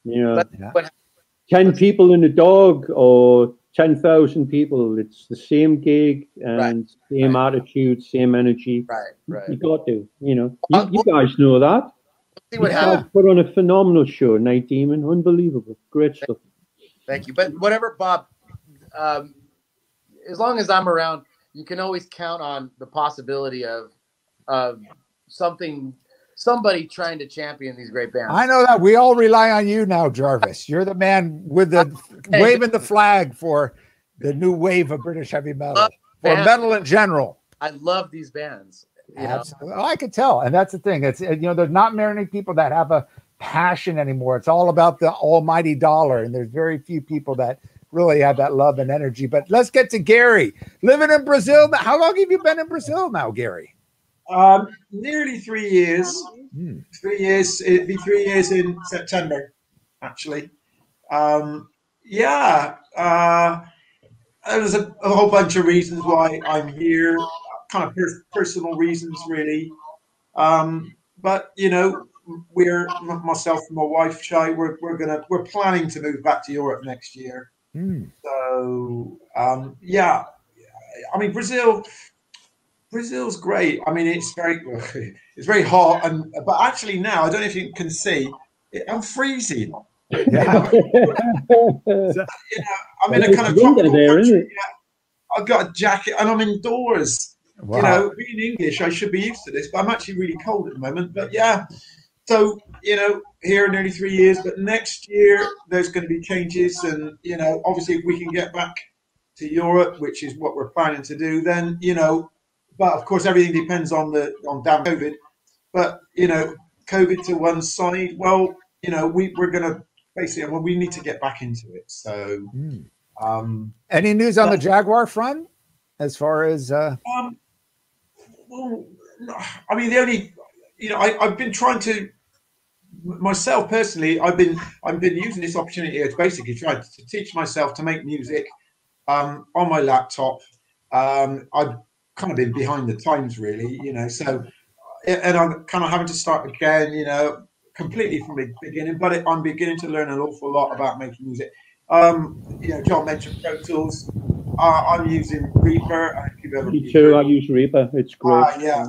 You know, 10 people in a dog or 10,000 people, it's the same gig and same attitude, same energy. Right. You got to, you know, you guys know that. See what you happens. guys put on a phenomenal show, Night Demon. Unbelievable. Great stuff. Thank you. But whatever, Bob, as long as I'm around, you can always count on the possibility of somebody trying to champion these great bands. I know that. We all rely on you now, Jarvis. You're the man with the waving the flag for the new wave of British heavy metal, for metal in general. I love these bands. Absolutely. Oh, I could tell. And that's the thing. It's, you know, there's not many people that have a passion anymore. It's all about the almighty dollar. And there's very few people that really have that love and energy. But let's get to Gary. Living in Brazil. How long have you been in Brazil now, Gary? Nearly 3 years. 3 years. It'd be 3 years in September, actually. There's a whole bunch of reasons why I'm here. Kind of personal reasons, really. But you know, myself and my wife, Shai, we're planning to move back to Europe next year. So yeah, I mean Brazil's great. I mean it's very hot, but actually now I don't know if you can see, I'm freezing. Yeah. You know, I'm in a kind of tropical country. I've got a jacket and I'm indoors. Wow. You know, being English, I should be used to this, but I'm actually really cold at the moment. But yeah, so, you know, here nearly 3 years, but next year there's going to be changes. And, you know, obviously if we can get back to Europe, which is what we're planning to do, then, you know, but of course everything depends on damn COVID. But, you know, COVID to one side, well, you know, we're going to basically, well, we need to get back into it. So, any news on the Jaguar front as far as, well, I mean, the only, you know, I've been trying to, myself personally, I've been using this opportunity to basically try to teach myself to make music on my laptop. I've kind of been behind the times, really, you know, so, and I'm kind of having to start again, you know, completely from the beginning, but I'm beginning to learn an awful lot about making music. You know, John mentioned Pro Tools. I'm using Reaper. Me too. I use Reaper. It's great. Yeah,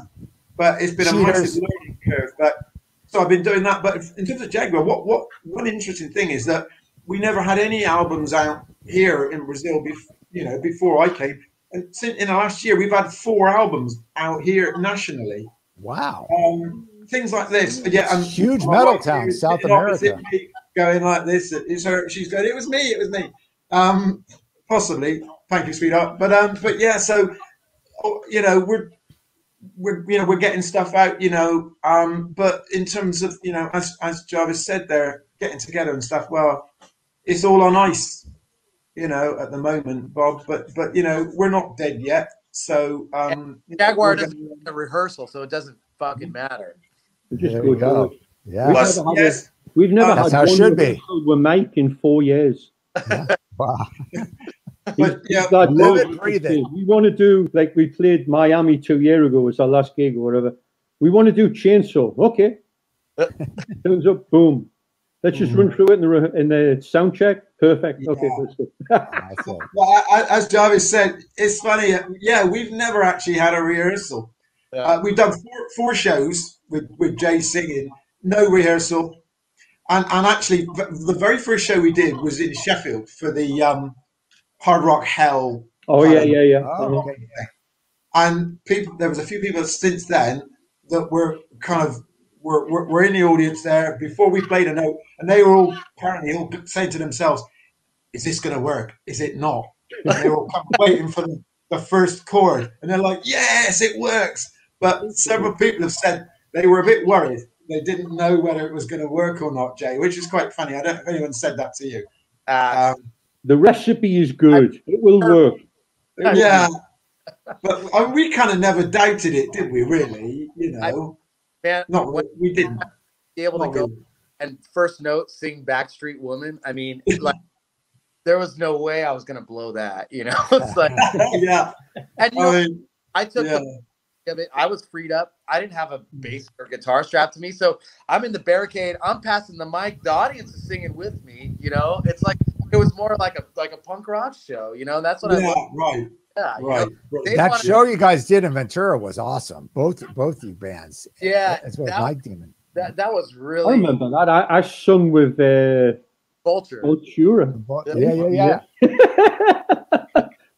but it's been a massive learning curve. But so I've been doing that. But in terms of Jaguar, one interesting thing is that we never had any albums out here in Brazil. You know, before I came, and in the last year we've had 4 albums out here nationally. Wow. Things like this. Yeah, and huge metal town, South America. Going like this. It's her. She's going. It was me. It was me. Possibly. Thank you, sweetheart. But yeah. So, you know, we're getting stuff out. You know. But in terms of, you know, as Jarvis said, there getting together and stuff. Well, it's all on ice. You know, at the moment, Bob. But you know, we're not dead yet. So Jaguar doesn't have a rehearsal, so it doesn't fucking matter. There we go. Yeah. We've never had one episode with Mike in 4 years. Yeah. Wow. But yeah, we want to do, like we played Miami 2 years ago, was our last gig or whatever. We want to do Chainsaw. Okay. Turns up, boom. Let's just run through it in the sound check. Perfect. Yeah. Okay, let's go. Well, as Jarvis said, it's funny. Yeah, we've never actually had a rehearsal. Yeah. We've done four shows with Jay singing, no rehearsal. And actually, the very first show we did was in Sheffield for the Hard Rock Hell. Oh, yeah. Oh, okay. And there was a few people since then that were kind of, were in the audience there before we played a note. And they were all apparently all saying to themselves, is this going to work? Is it not? And they were kind of waiting for the first chord, and they're like, yes, it works. But several people have said they were a bit worried. They didn't know whether it was going to work or not, Jay, which is quite funny. I don't know if anyone said that to you. The recipe is good. It will work. Yeah. But we kind of never doubted it, did we, really? You know, we didn't. Be able to go and first note sing Backstreet Woman. I mean, like, there was no way I was going to blow that, you know? It's like, yeah. And you know, I took I was freed up. I didn't have a bass or guitar strapped to me. So I'm in the barricade. I'm passing the mic. The audience is singing with me, you know? It's like, it was more like a punk rock show, you know? That's what I love. Right. Yeah, right. That show you guys did in Ventura was awesome. Both you bands. Yeah. As well as Night Demon. That was really. I remember that. I sung with Vulture. Yeah.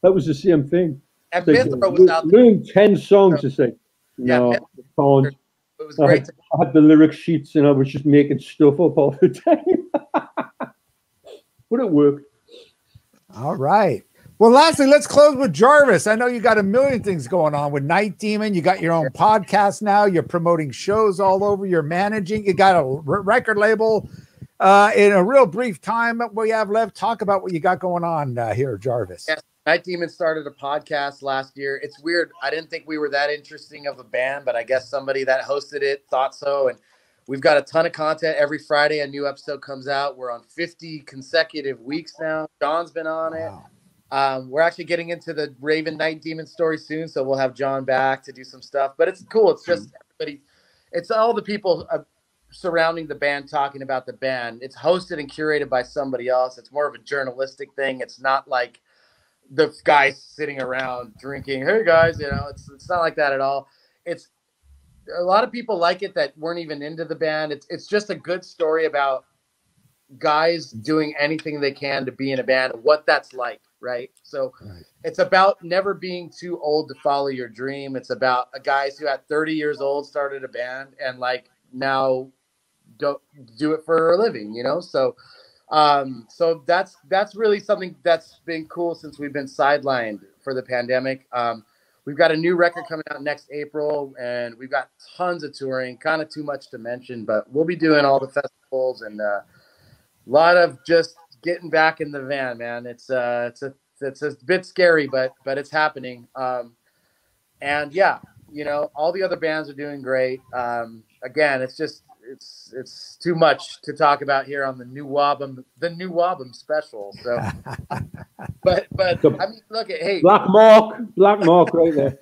That was the same thing. And Mithra was out there. Learned 10 songs to sing. No, it was great. I had the lyric sheets and I was just making stuff up all the time. But it worked. All right. Well, lastly, let's close with Jarvis. I know you got a million things going on with Night Demon. You got your own podcast now. You're promoting shows all over. You're managing. You got a record label. In a real brief time that we have left, talk about what you got going on here, Jarvis. Yes, Night Demon started a podcast last year. It's weird. I didn't think we were that interesting of a band, but I guess somebody that hosted it thought so. And we've got a ton of content. Every Friday, a new episode comes out. We're on 50 consecutive weeks now. John's been on it. We're actually getting into the Raven Night Demon story soon, so we'll have John back to do some stuff. But it's cool. It's just everybody. It's all the people surrounding the band talking about the band. It's hosted and curated by somebody else. It's more of a journalistic thing. It's not like the guys sitting around drinking. Hey guys, you know, it's not like that at all. It's a lot of people like it that weren't even into the band. It's just a good story about guys doing anything they can to be in a band and what that's like. Right. So it's about never being too old to follow your dream. It's about guys who at 30 years old started a band and like now don't do it for a living, you know? So, so that's really something that's been cool since we've been sidelined for the pandemic. We've got a new record coming out next April and we've got tons of touring, kind of too much to mention, but we'll be doing all the festivals and a lot of just getting back in the van, man. It's a bit scary, but it's happening. And yeah, you know, all the other bands are doing great. Again, it's too much to talk about here on the NWOBHM special. So, but I mean, look at hey, Black Mark right there.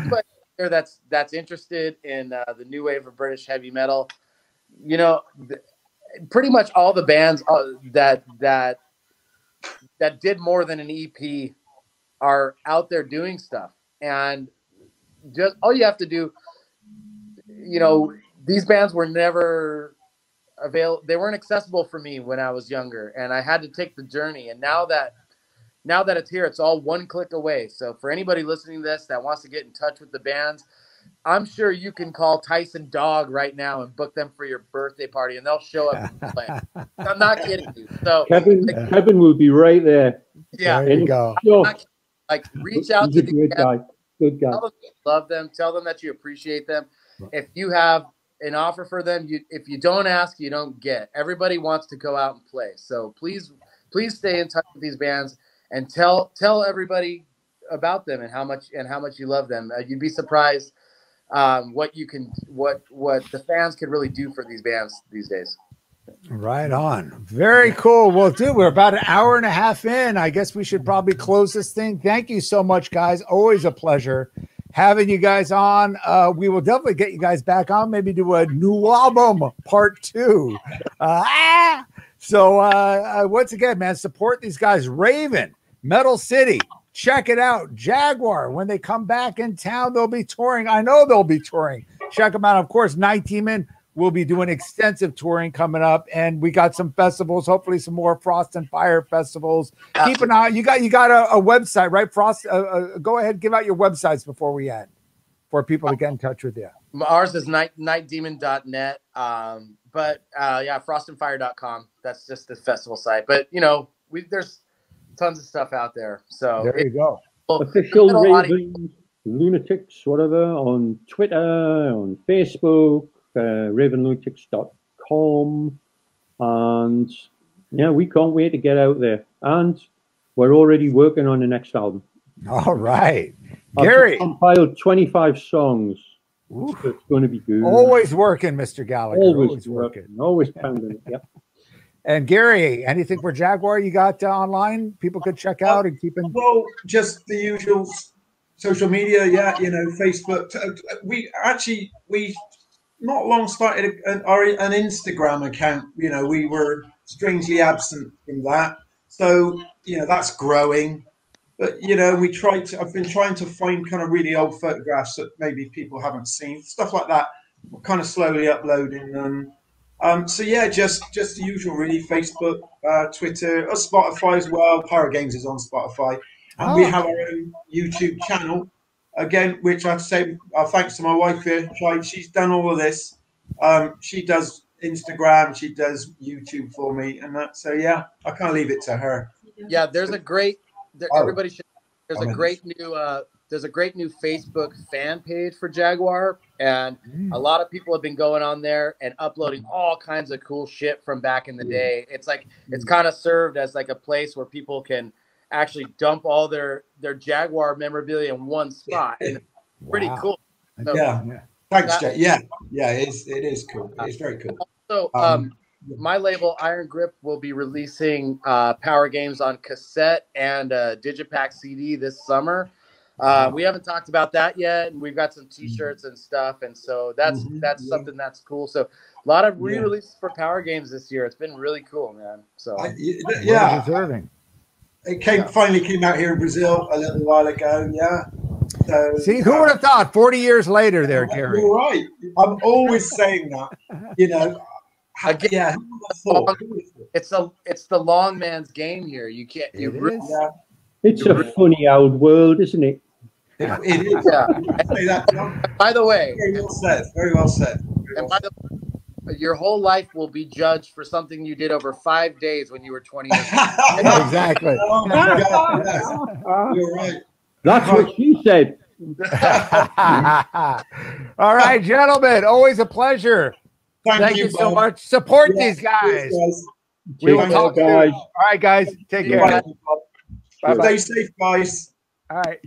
But that's interested in the new wave of British heavy metal, you know. Pretty much all the bands that did more than an EP are out there doing stuff, and just all you have to do, you know, these bands were never they weren't accessible for me when I was younger, and I had to take the journey. And now that it's here, it's all one click away. So for anybody listening to this that wants to get in touch with the bands, I'm sure you can call Tyson Dog right now and book them for your birthday party, and they'll show up and play. I'm not kidding you. So Kevin will be right there. Yeah, there you go. Like reach out to these guys. Good guy. Tell them you love them. Tell them that you appreciate them. If you have an offer for them, if you don't ask, you don't get. Everybody wants to go out and play. So please stay in touch with these bands and tell everybody about them and how much you love them. You'd be surprised what the fans could really do for these bands these days. Right on. Very cool. Well, dude, we're about an hour and a half in. I guess we should probably close this thing. Thank you so much, guys. Always a pleasure having you guys on. We will definitely get you guys back on, maybe do a NWOBHM part 2. So once again, man, support these guys. Raven, Metal City. Check it out. Jaguar, when they come back in town, they'll be touring. I know they'll be touring. Check them out. Of course, Night Demon will be doing extensive touring coming up. And we got some festivals, hopefully some more Frost and Fire festivals. Keep an eye. You got a website, right? Frost, go ahead, give out your websites before we end. for people to get in touch with you? Ours is nightdemon.net. But yeah, frostandfire.com. That's just the festival site. But you know, there's tons of stuff out there. So there you go. Official Ravens, Lunatics, whatever, on Twitter, on Facebook, ravenlunatics.com. And yeah, we can't wait to get out there. And we're already working on the next album. All right. Gary. I've compiled 25 songs. So it's going to be good. Always working, Mr. Gallagher. Always working. Always pounding it. Yep. And Gary, anything for Jaguar you got online people could check out and keep in? Well, just the usual social media. Yeah, you know, Facebook. We not long started an Instagram account. You know, we were strangely absent from that. So, you know, that's growing. But, you know, I've been trying to find kind of really old photographs that maybe people haven't seen, stuff like that. We're kind of slowly uploading them. So yeah, just the usual really, Facebook, Twitter, Spotify as well. Power Games is on Spotify. And we have our own YouTube channel, again, which I'd say, thanks to my wife here, she's done all of this. She does Instagram, she does YouTube for me, and that. So yeah, I kind of leave it to her. Yeah, there's a great. Everybody should. There's a great new Facebook fan page for Jaguar, and a lot of people have been going on there and uploading all kinds of cool shit from back in the day. It's like it's kind of served as like a place where people can actually dump all their Jaguar memorabilia in one spot, and it's pretty cool. So, yeah. Thanks, Jay. Yeah, it is cool. It's very cool. So, my label Iron Grip will be releasing Power Games on cassette and digipack CD this summer. We haven't talked about that yet, and we've got some T-shirts and stuff, and so that's something that's cool. So a lot of re-releases for Power Games this year. It's been really cool, man. So deserving. It finally came out here in Brazil a little while ago. Yeah. So, see, who would have thought? 40 years later, there, Gary. You're right. I'm always saying that. You know. Again, it's the long man's game here. You can't. It's a funny old world, isn't it? It is. Yeah. By the way, very well said. Very well said. And by the way, your whole life will be judged for something you did over 5 days when you were 20 years old. Exactly. Oh my God, yes. You're right. That's what she said. All right, gentlemen. Always a pleasure. Thank you so much. Support these guys. We will talk soon. All right, guys. Take care. Bye-bye. Stay safe, guys. All right.